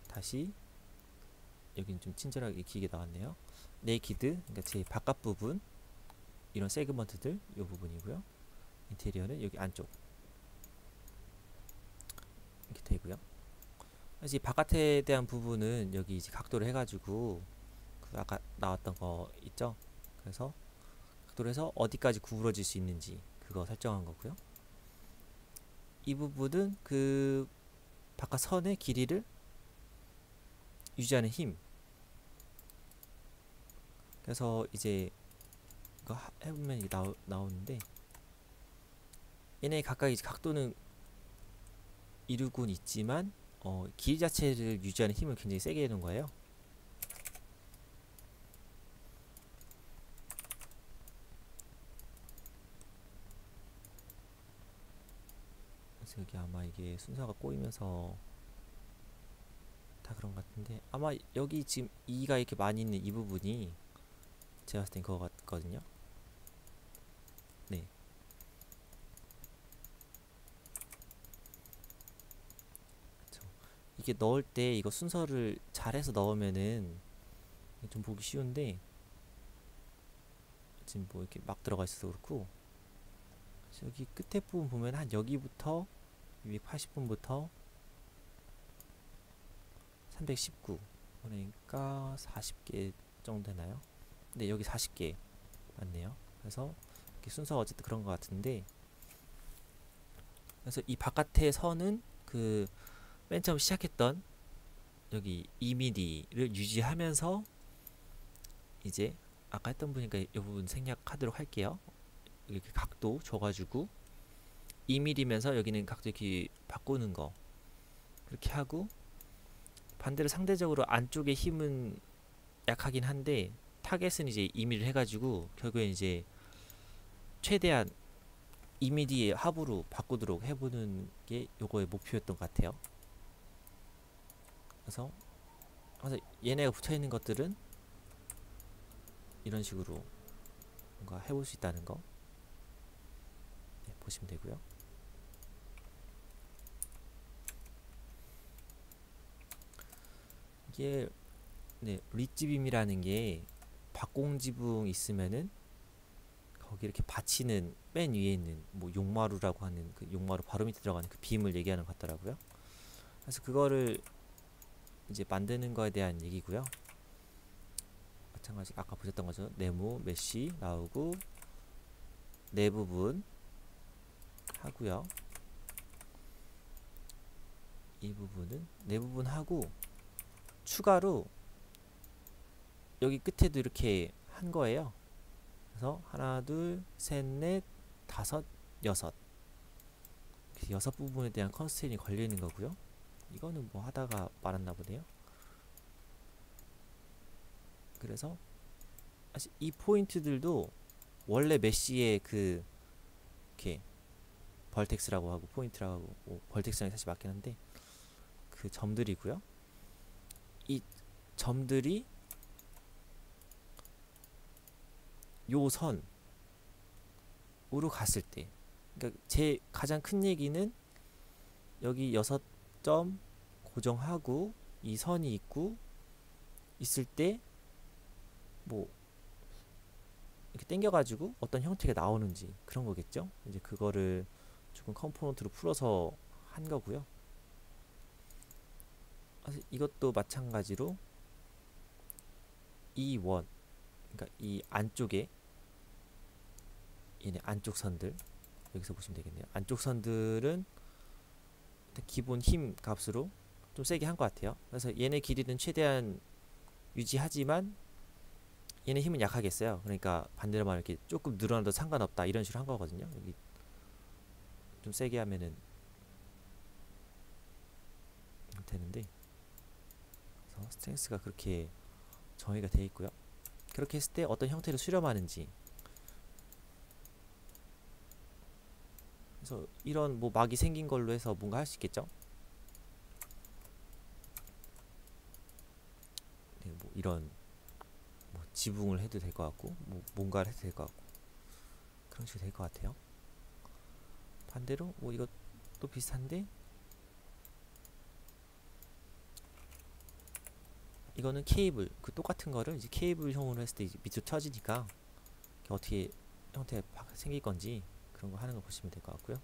다시 여기는 좀 친절하게 길게 나왔네요. 네이키드, 그러니까 제 바깥 부분, 이런 세그먼트들 이 부분이고요. 인테리어는 여기 안쪽 이렇게 되고요. 그래서 이 바깥에 대한 부분은 여기 이제 각도를 해가지고 그 아까 나왔던 거 있죠? 그래서 각도를 해서 어디까지 구부러질 수 있는지 그거 설정한 거고요. 이 부분은 그 바깥 선의 길이를 유지하는 힘. 그래서 이제 이거 해보면 이게 나오는데 얘네 각각 이제 각도는 이루곤 있지만 길이 자체를 유지하는 힘을 굉장히 세게 해놓은 거예요. 그래서 여기 아마 이게 순서가 꼬이면서 다 그런 것 같은데 아마 여기 지금 2가 이렇게 많이 있는 이 부분이 제가 봤을 땐 그거 같거든요. 네. 그쵸. 이게 넣을 때 이거 순서를 잘해서 넣으면은 좀 보기 쉬운데 지금 뭐 이렇게 막 들어가 있어서 그렇고 여기 끝에 부분 보면 한 여기부터 280분부터 319 그러니까 40개 정도 되나요? 네, 여기 40개 맞네요. 그래서 이렇게 순서가 어쨌든 그런 것 같은데 그래서 이 바깥의 선은 그 맨 처음 시작했던 여기 2mm를 유지하면서 이제 아까 했던 분이니까 이 부분 생략하도록 할게요. 이렇게 각도 줘가지고 2mm면서 여기는 각도 이렇게 바꾸는 거 그렇게 하고 반대로 상대적으로 안쪽의 힘은 약하긴 한데 타겟은 이제 2mm 해가지고 결국엔 이제 최대한 2mm의 합으로 바꾸도록 해보는 게 요거의 목표였던 것 같아요. 그래서 얘네가 붙어있는 것들은 이런 식으로 뭔가 해볼 수 있다는 거 네, 보시면 되고요. 이게 네, 리지빔이라는 게 박공지붕 있으면은 거기 이렇게 받치는 맨 위에 있는 뭐 용마루라고 하는 그 용마루 바로 밑에 들어가는 그 빔을 얘기하는 것 같더라고요. 그래서 그거를 이제 만드는 거에 대한 얘기고요. 마찬가지 아까 보셨던 거죠. 네모 메쉬 나오고 내 부분 하고요. 이 부분은 내 부분 하고 추가로 여기 끝에도 이렇게 한 거예요. 그래서 하나, 둘, 셋, 넷, 다섯, 여섯. 여섯 부분에 대한 컨스트레인이 걸려 있는 거고요. 이거는 뭐 하다가 말았나 보네요. 그래서 이 포인트들도 원래 메쉬의 그 이렇게 벌텍스라고 하고 포인트라고 하고 뭐 벌텍스랑 사실 맞긴 한데 그 점들이고요. 이 점들이 요 선으로 갔을 때 그러니까 제 가장 큰 얘기는 여기 6점 고정하고 이 선이 있고 있을 때 뭐 이렇게 당겨가지고 어떤 형태가 나오는지 그런 거겠죠. 이제 그거를 조금 컴포넌트로 풀어서 한 거고요. 이것도 마찬가지로 이 원, 그러니까 이 안쪽에 얘네 안쪽 선들 여기서 보시면 되겠네요. 안쪽 선들은 기본 힘 값으로 좀 세게 한 것 같아요. 그래서 얘네 길이는 최대한 유지하지만 얘네 힘은 약하겠어요. 그러니까 반대로 말하면 이렇게 조금 늘어나도 상관없다 이런 식으로 한 거거든요. 여기 좀 세게 하면은 되는데 그래서 스트렝스가 그렇게 정의가 되어 있고요. 그렇게 했을 때 어떤 형태를 수렴하는지 그래서 이런 뭐 막이 생긴 걸로 해서 뭔가 할 수 있겠죠. 네, 뭐 이런 뭐 지붕을 해도 될 것 같고 뭐 뭔가를 해도 될 것 같고 그런 식으로 될 것 같아요. 반대로 뭐 이것도 비슷한데 이거는 케이블 그 똑같은 거를 이제 케이블형으로 했을 때 이제 밑으로 쳐지니까 어떻게 형태가 생길 건지 그런 거 하는 거 보시면 될 것 같고요.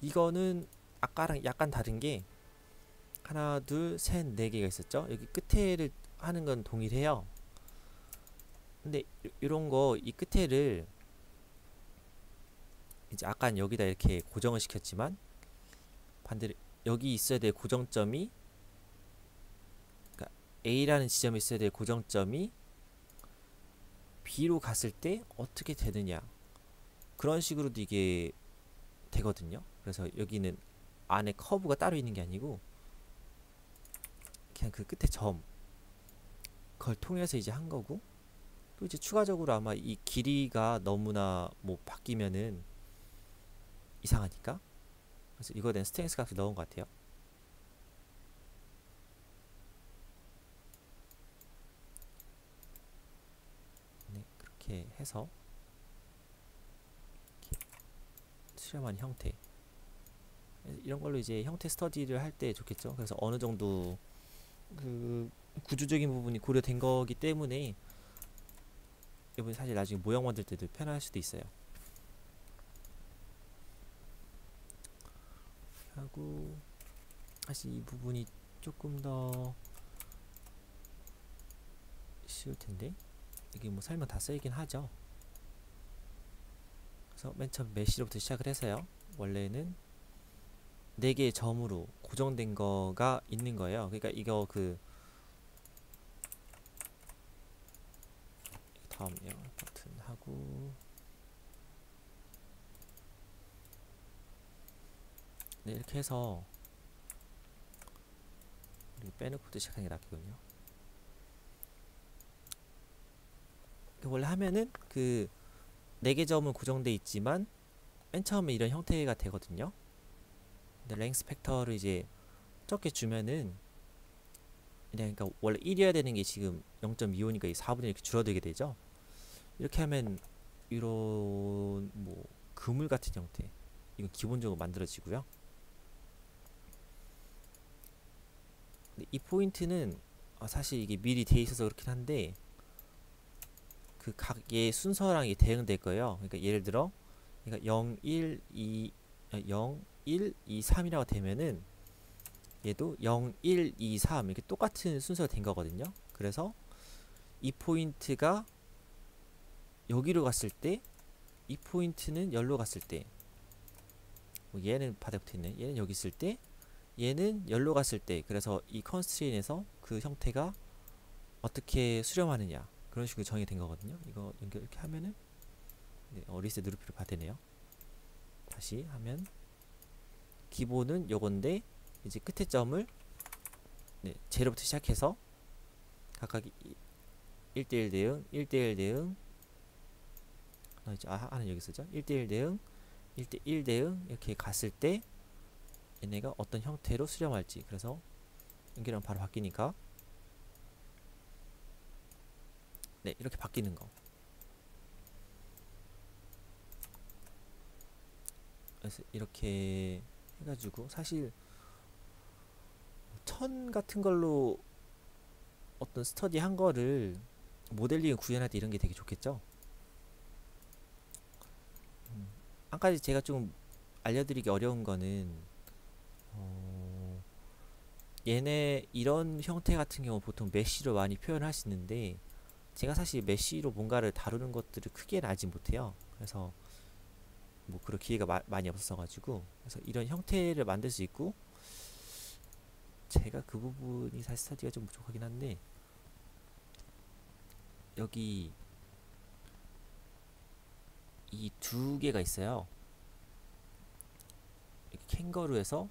이거는 아까랑 약간 다른 게 하나, 둘, 셋, 네 개가 있었죠. 여기 끝에를 하는 건 동일해요. 근데 이런 거 이 끝에를 이제 아까 여기다 이렇게 고정을 시켰지만 반대로 여기 있어야 될 고정점이, 그러니까 A라는 지점에 있어야 될 고정점이 B로 갔을 때 어떻게 되느냐, 그런 식으로도 이게 되거든요. 그래서 여기는 안에 커브가 따로 있는 게 아니고 그냥 그 끝에 점 그걸 통해서 이제 한 거고, 또 이제 추가적으로 아마 이 길이가 너무나 뭐 바뀌면은 이상하니까, 그래서 이거에 대한 스트렝스 값을 넣은 것 같아요. 네, 그렇게 해서 이렇게 수렴한 형태, 이런 걸로 이제 형태 스터디를 할 때 좋겠죠. 그래서 어느 정도 그 구조적인 부분이 고려된 거기 때문에 이번 사실 나중에 모형 만들 때도 편할 수도 있어요. 하고 사실 이 부분이 조금 더 쉬울 텐데, 이게 뭐 설명 다 써있긴 하죠. 그래서 맨 처음 메쉬로부터 시작을 해서요. 원래는 4개의 점으로 고정된 거가 있는 거예요. 그러니까 이거 그 다음요 버튼 하고, 네, 이렇게 해서 빼놓고도 시작하는 게 낫겠군요. 원래 하면은 그 4개 점은 고정돼 있지만 맨 처음에 이런 형태가 되거든요. 근데 랭스 팩터를 이제 적게 주면은, 그러니까 원래 1이어야 되는 게 지금 0.25니까 4분의 이렇게 줄어들게 되죠. 이렇게 하면 이런 뭐 그물 같은 형태, 이건 기본적으로 만들어지고요. 근데 이 포인트는 사실 이게 미리 돼 있어서 그렇긴 한데 그 각의 순서랑 대응될 거예요. 그러니까 예를 들어 그러니까 0, 1, 2, 0, 1, 2, 3이라고 되면은 얘도 0, 1, 2, 3 이렇게 똑같은 순서가 된 거거든요. 그래서 이 포인트가 여기로 갔을 때, 이 포인트는 열로 갔을 때, 뭐 얘는 바닥에 붙어있네, 얘는 여기 있을 때, 얘는 열로 갔을 때, 그래서 이 컨스트레인에서 그 형태가 어떻게 수렴하느냐, 그런 식으로 정의된 거거든요. 이거 연결 이렇게 하면은, 네, 리셋 누를 필요 받으네요. 다시 하면 기본은 요건데 이제 끝에 점을, 네, 제로부터 시작해서 각각 1대1 대응, 1대1 대응, 하나 여기 쓰죠. 1대1 대응, 1대1 대응 이렇게 갔을 때 얘네가 어떤 형태로 수렴할지, 그래서 연결하면 바로 바뀌니까, 네, 이렇게 바뀌는 거. 그래서 이렇게 해가지고 사실 천 같은 걸로 어떤 스터디 한 거를 모델링 구현할 때 이런 게 되게 좋겠죠. 한 가지 제가 좀 알려드리기 어려운 거는 얘네 이런 형태 같은 경우 보통 메쉬로 많이 표현하시는데 제가 사실 메쉬로 뭔가를 다루는 것들을 크게 알지 못해요. 그래서 뭐 그럴 기회가 많이 없었어가지고, 그래서 이런 형태를 만들 수 있고, 제가 그 부분이 사실 스터디가 좀 부족하긴 한데, 여기 이 두 개가 있어요. 이렇게 캥거루에서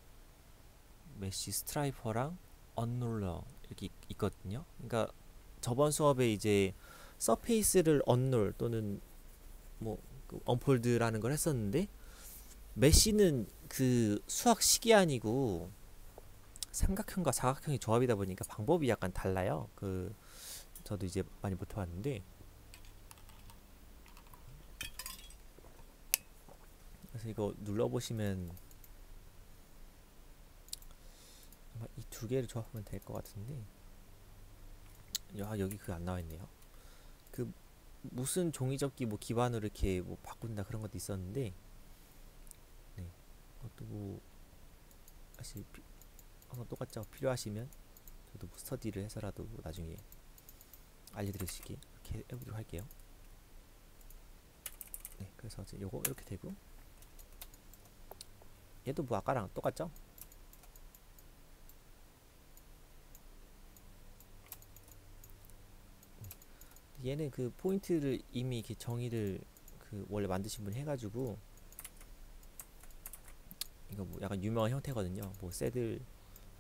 메쉬 스트라이퍼랑 언롤러 이렇게 있거든요. 그러니까 저번 수업에 이제 서페이스를 언롤 또는 뭐 언폴드라는 걸 했었는데, 메쉬는 그 수학식이 아니고 삼각형과 사각형의 조합이다 보니까 방법이 약간 달라요. 그 저도 이제 많이 못해봤는데, 그래서 이거 눌러보시면 아마 이 두 개를 조합하면 될 것 같은데, 여기 그거 안 나와있네요. 그 무슨 종이접기 뭐 기반으로 이렇게 뭐 바꾼다 그런 것도 있었는데, 네, 그것도 뭐 사실 항상 똑같죠. 필요하시면 저도 뭐 스터디를 해서라도 뭐 나중에 알려드릴 수 있게 이렇게 해보도록 할게요. 네, 그래서 이제 요거 이렇게 되고, 얘도 뭐 아까랑 똑같죠? 얘는 그 포인트를 이미 이렇게 정의를 그 원래 만드신 분이 해가지고, 이거 뭐 약간 유명한 형태거든요. 뭐 새들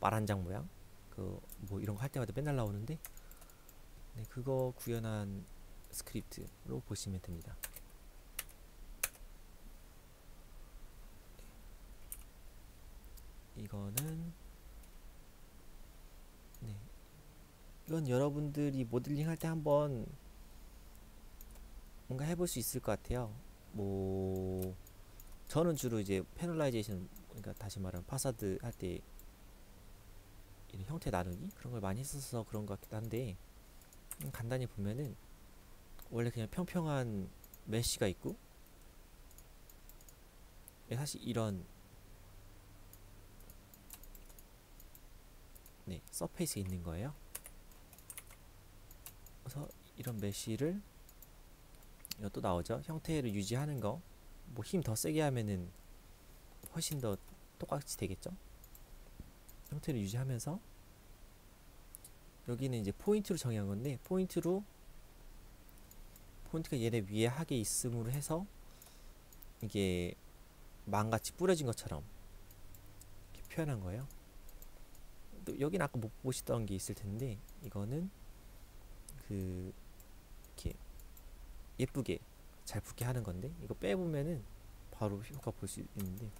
말 한 장 모양 그 뭐 이런 거 할 때마다 맨날 나오는데, 네, 그거 구현한 스크립트로 보시면 됩니다. 이거는, 네, 이건 여러분들이 모델링 할 때 한번 뭔가 해볼 수 있을 것 같아요. 뭐 저는 주로 이제 패널라이제이션, 그러니까 다시 말하면 파사드 할 때 이런 형태 나누기 그런 걸 많이 했어서 그런 것 같기도 한데, 간단히 보면은 원래 그냥 평평한 메쉬가 있고, 사실 이런, 네, 서페이스 있는 거예요. 그래서 이런 메쉬를, 이것도 나오죠. 형태를 유지하는 거, 뭐 힘 더 세게 하면은 훨씬 더 똑같이 되겠죠. 형태를 유지하면서 여기는 이제 포인트로 정의한 건데, 포인트가 얘네 위에 하게 있음으로 해서 이게 망같이 뿌려진 것처럼 이렇게 표현한 거예요. 또 여기는 아까 못 보시던 게 있을 텐데, 이거는 그 이렇게 예쁘게 잘 붙게 하는 건데, 이거 빼보면은 바로 효과 볼 수 있는데,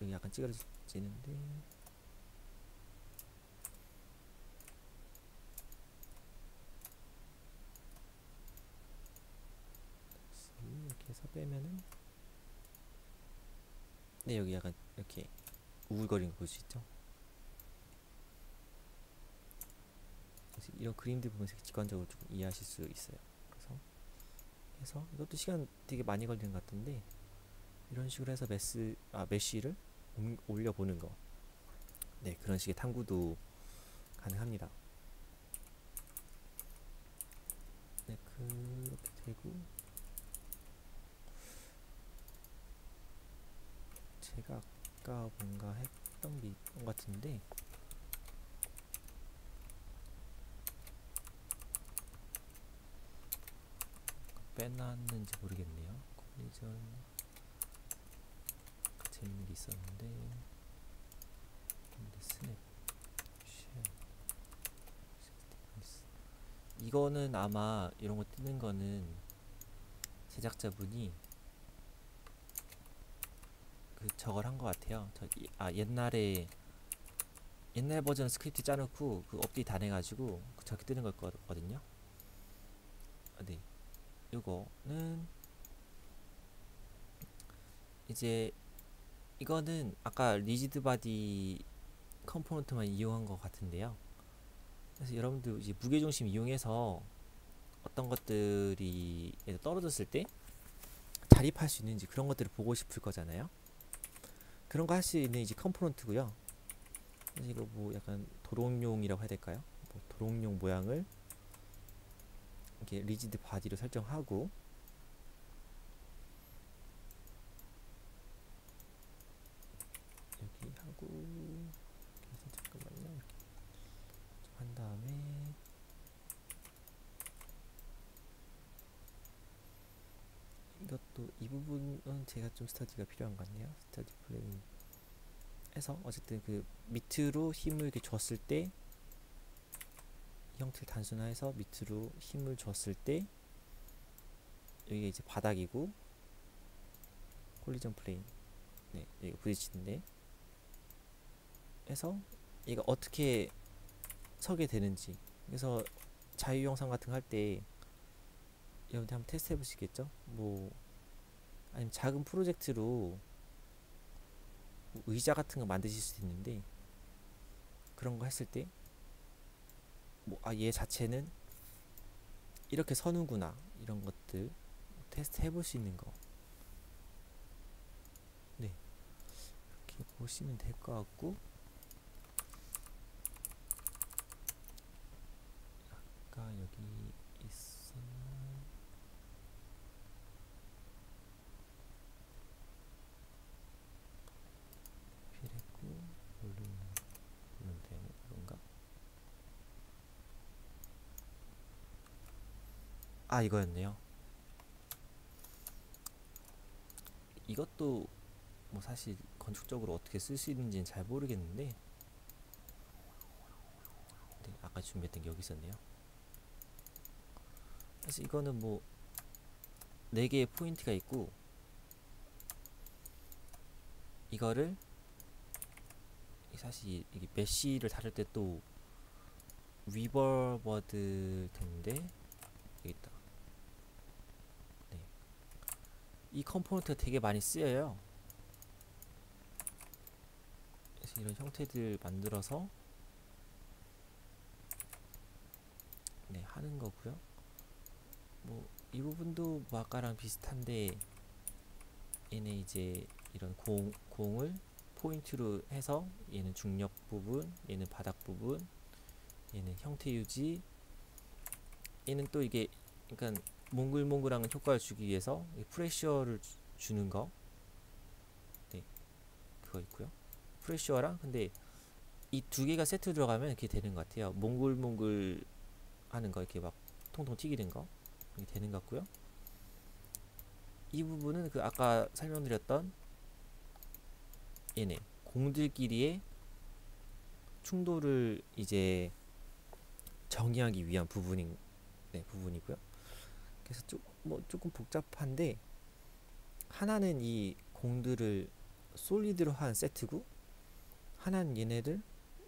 여기 약간 찌그러지는데, 이렇게 해서 빼면은, 네, 여기 약간 이렇게 우글거리는 거 볼 수 있죠. 그래서 이런 그림들 보면서 직관적으로 조금 이해하실 수 있어요. 그래서 이것도 시간 되게 많이 걸리는 것 같은데, 이런 식으로 해서 메쉬를 올려보는 거, 네, 그런 식의 탐구도 가능합니다. 네, 그렇게 되고, 제가 아까 뭔가 했던 게 있던 것 같은데, 빼놨는지 모르겠네요. 콜리전 재밌는 게 있었는데, 스냅 쉘 이거는 아마 이런 거 뜨는 거는 제작자분이 그 저걸 한 것 같아요. 옛날 버전 스크립트 짜놓고 그 업데이트 안 해가지고 저렇게 뜨는 거거든요. 네, 이거는 이제, 이거는 아까 리지드 바디 컴포넌트만 이용한 것 같은데요. 그래서 여러분들 이제 무게중심 이용해서 어떤 것들이 떨어졌을 때 자립할 수 있는지 그런 것들을 보고 싶을 거잖아요. 그런 거 할 수 있는 이제 컴포넌트고요. 그래서 이거 뭐 약간 도롱뇽이라고 해야 될까요? 뭐 도롱뇽 모양을 이렇게 리지드 바디로 설정하고, 여기 하고, 그래서 잠깐만요. 이렇게 한 다음에, 이것도 이 부분은 제가 좀 스터디가 필요한 것 같네요. 스터디 플레인 해서 어쨌든 그 밑으로 힘을 이렇게 줬을 때, 형태를 단순화해서 밑으로 힘을 줬을 때 여기가 이제 바닥이고, 콜리전 플레인, 네, 여기가 부딪히는데 해서 얘가 어떻게 서게 되는지, 그래서 자유 영상 같은 거 할 때 여러분들 한번 테스트 해보시겠죠? 뭐 아니면 작은 프로젝트로 뭐 의자 같은 거 만드실 수 있는데, 그런 거 했을 때 뭐 얘 자체는 이렇게 서는구나, 이런 것들 테스트 해볼 수 있는 거. 네, 이렇게 보시면 될 것 같고, 아까 여기 있었나? 필했고 누르면 되는 건가? 아, 이거였네요. 이것도 뭐 사실 건축적으로 어떻게 쓸 수 있는지는 잘 모르겠는데, 네, 아까 준비했던 게 여기 있었네요. 사실 이거는 뭐 4개의 포인트가 있고, 이거를 사실 이게 메쉬를 다룰 때 또 위버버드 텐데, 여기 있다. 네, 이 컴포넌트가 되게 많이 쓰여요. 그래서 이런 형태들 만들어서 네, 하는 거고요. 뭐 이 부분도 뭐 아까랑 비슷한데, 얘네 이제 이런 공을 포인트로 해서 얘는 중력 부분, 얘는 바닥 부분, 얘는 형태 유지, 얘는 또 이게 그러니까 몽글몽글한 효과를 주기 위해서 프레셔를 주는 거, 네, 그거 있고요. 프레셔랑, 근데 이 2개가 세트 들어가면 이렇게 되는 것 같아요. 몽글몽글 하는 거, 이렇게 막 통통 튀기는 거, 이렇게 되는 것 같고요. 이 부분은 그 아까 설명드렸던 얘네 공들끼리의 충돌을 이제 정의하기 위한 부분인, 네, 부분이고요. 그래서 조금 복잡한데, 하나는 이 공들을 솔리드로 한 세트고, 하나는 얘네들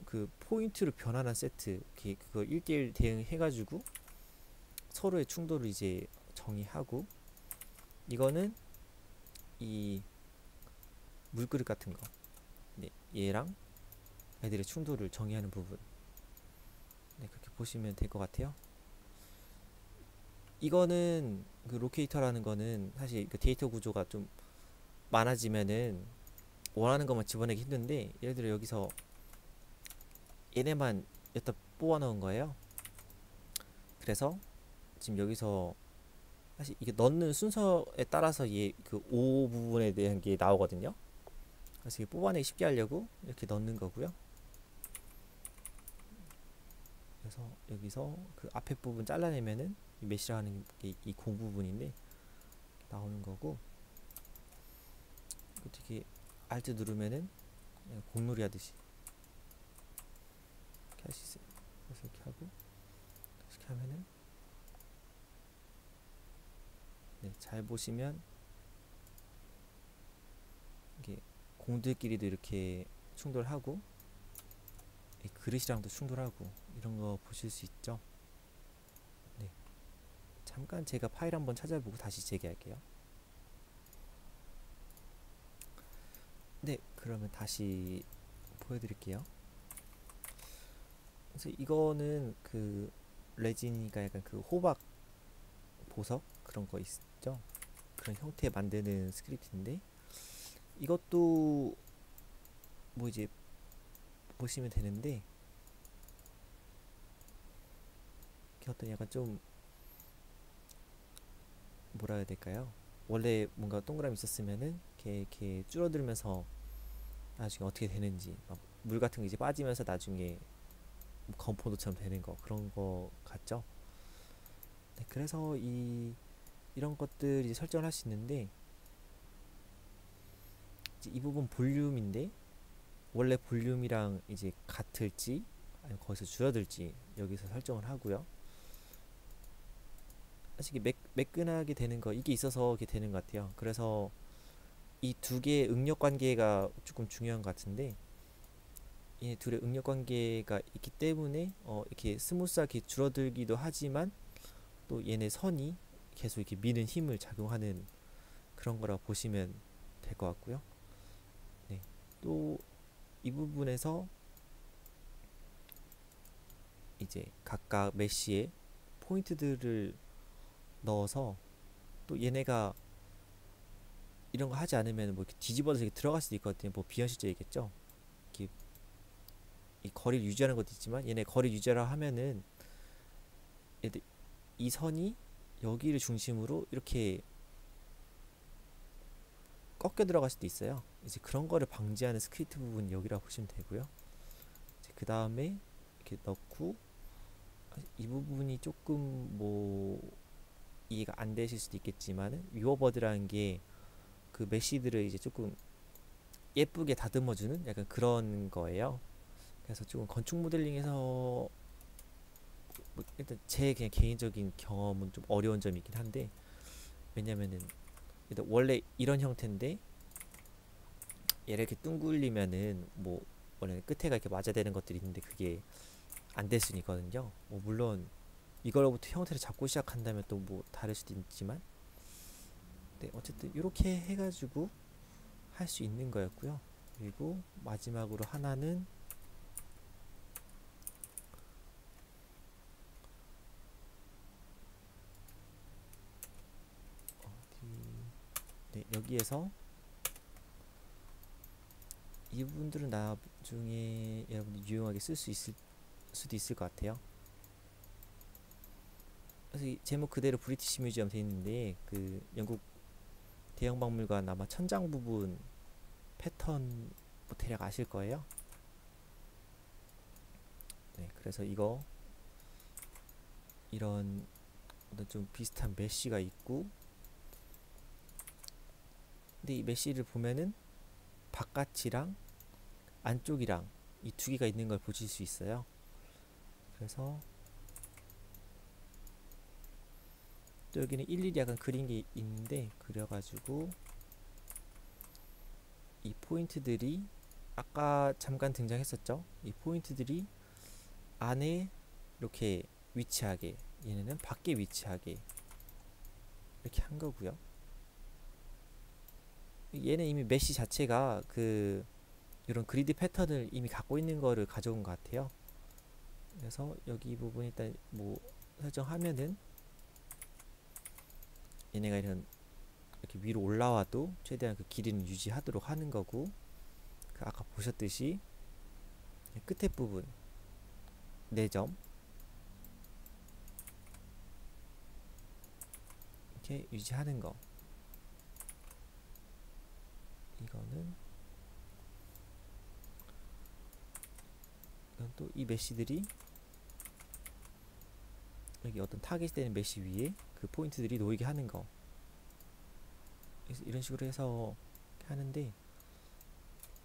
그 포인트로 변환한 세트, 그거 1대1 대응해가지고 서로의 충돌을 이제 정의하고, 이거는 이 물그릇 같은 거, 네, 얘랑 애들의 충돌을 정의하는 부분, 네, 그렇게 보시면 될 것 같아요. 이거는 그 로케이터라는 거는 사실 그 데이터 구조가 좀 많아지면은 원하는 것만 집어내기 힘든데, 예를 들어 여기서 얘네만 여기다 뽑아 넣은 거예요. 그래서 지금 여기서 사실 이게 넣는 순서에 따라서 얘 그 O 부분에 대한 게 나오거든요. 그래서 이게 뽑아내기 쉽게 하려고 이렇게 넣는 거고요. 그래서 여기서 그 앞에 부분 잘라내면은 이 메시라는 게 이 공 부분인데 나오는 거고, 어떻게 Alt 누르면은 공놀이 하듯이 이렇게 할 수 있어요. 그래서 이렇게 하고 이렇게 하면은, 네, 잘 보시면 이게 공들끼리도 이렇게 충돌하고, 이 그릇이랑도 충돌하고, 이런 거 보실 수 있죠. 네, 잠깐 제가 파일 한번 찾아보고 다시 재개할게요. 네, 그러면 다시 보여드릴게요. 그래서 이거는 그 레진이니까 약간 그 호박 보석 그런 거 있죠. 그런 형태 만드는 스크립트인데, 이것도 뭐 이제 보시면 되는데, 이게 어떤 약간 좀 뭐라 해야 될까요? 원래 뭔가 동그라미 있었으면은 이렇게 줄어들면서 나중에 어떻게 되는지, 막 물 같은 게 이제 빠지면서 나중에 건포도처럼 되는 거, 그런 거 같죠? 네, 그래서 이런 것들이 설정을 할 수 있는데, 이제 이 부분 볼륨인데, 원래 볼륨이랑 이제 같을지 아니면 거기서 줄어들지 여기서 설정을 하고요. 사실 이게 매끈하게 되는 거, 이게 있어서 이게 되는 것 같아요. 그래서 이 2개의 응력 관계가 조금 중요한 것 같은데, 이 둘의 응력 관계가 있기 때문에 이렇게 스무스하게 줄어들기도 하지만, 또 얘네 선이 계속 이렇게 미는 힘을 작용하는 그런 거라고 보시면 될 것 같고요. 네, 또 이 부분에서 이제 각각 메쉬의 포인트들을 넣어서 또 얘네가 이런 거 하지 않으면 뭐 이렇게 뒤집어서 이렇게 들어갈 수도 있거든요. 뭐 비현실적이겠죠. 이렇게 이 거리를 유지하는 것도 있지만 얘네 거리 유지하라 하면은 얘들 이 선이 여기를 중심으로 이렇게 꺾여 들어갈 수도 있어요. 이제 그런 거를 방지하는 스크립트 부분이 여기라고 보시면 되고요. 그 다음에 이렇게 넣고 이 부분이 조금 뭐 이해가 안 되실 수도 있겠지만은 위워버드라는 게 그 메시들을 이제 조금 예쁘게 다듬어주는 약간 그런 거예요. 그래서 조금 건축 모델링에서 뭐 일단 제 그냥 개인적인 경험은 좀 어려운 점이 있긴 한데, 왜냐면은 일단 원래 이런 형태인데 얘를 이렇게 둥글리면은 뭐 원래 끝에가 이렇게 맞아야 되는 것들이 있는데 그게 안 될 수는 있거든요. 뭐 물론 이걸로부터 형태를 잡고 시작한다면 또 뭐 다를 수도 있지만, 네 어쨌든 이렇게 해가지고 할 수 있는 거였고요. 그리고 마지막으로 하나는 어디, 네 여기에서 이 부분들은 나중에 여러분이 유용하게 쓸 수 있을 수도 있을 것 같아요. 그래서 이 제목 그대로 브리티시 뮤지엄 돼 있는데 그 영국 대형 박물관 아마 천장 부분 패턴 뭐 대략 아실 거예요. 네, 그래서 이거 이런 어떤 좀 비슷한 메쉬가 있고, 근데 이 메쉬를 보면은 바깥이랑 안쪽이랑 이 두 개가 있는 걸 보실 수 있어요. 그래서 또 여기는 일일이 약간 그린 게 있는데 그려가지고 이 포인트들이 아까 잠깐 등장했었죠. 이 포인트들이 안에 이렇게 위치하게, 얘네는 밖에 위치하게 이렇게 한 거고요. 얘는 이미 메시 자체가 그 이런 그리드 패턴을 이미 갖고 있는 거를 가져온 것 같아요. 그래서 여기 부분 일단 뭐 설정하면은 얘네가 이런 이렇게 위로 올라와도 최대한 그 길이는 유지하도록 하는 거고, 그 아까 보셨듯이 끝에 부분 4점 이렇게 유지하는 거, 이거는 이건 또 이 메시들이 여기 어떤 타겟이 되는 메시 위에 그 포인트들이 놓이게 하는 거, 이런 식으로 해서 하는데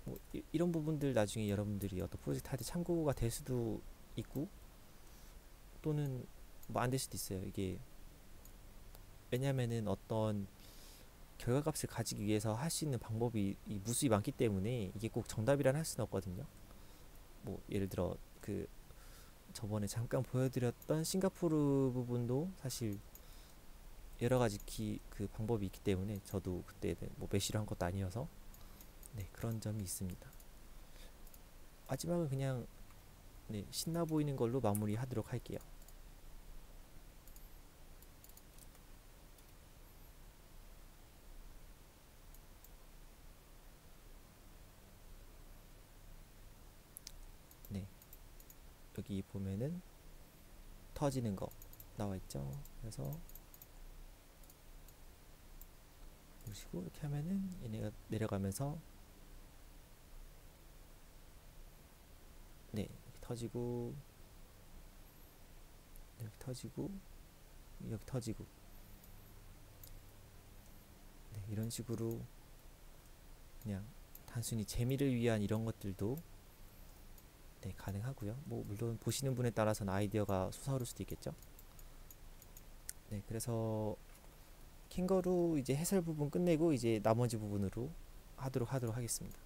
뭐 이런 부분들 나중에 여러분들이 어떤 프로젝트 할 때 참고가 될 수도 있고 또는 뭐 안 될 수도 있어요. 이게 왜냐면은 어떤 결과값을 가지기 위해서 할 수 있는 방법이 무수히 많기 때문에 이게 꼭 정답이란 할 수는 없거든요. 뭐 예를 들어 그 저번에 잠깐 보여드렸던 싱가포르 부분도 사실 여러 가지 그 방법이 있기 때문에 저도 그때는 뭐 메시로 한 것도 아니어서 네 그런 점이 있습니다. 마지막은 그냥 네 신나 보이는 걸로 마무리하도록 할게요. 네 여기 보면은 터지는 거 나와 있죠. 그래서 보시고 이렇게 하면은 얘네가 내려가면서 네 이렇게 터지고 여기 터지고 여기 터지고 네, 이런 식으로 그냥 단순히 재미를 위한 이런 것들도 네, 가능하고요. 뭐 물론 보시는 분에 따라서는 아이디어가 솟아오를 수도 있겠죠. 네, 그래서 캥거루 이제 해설 부분 끝내고 이제 나머지 부분으로 하도록 하겠습니다.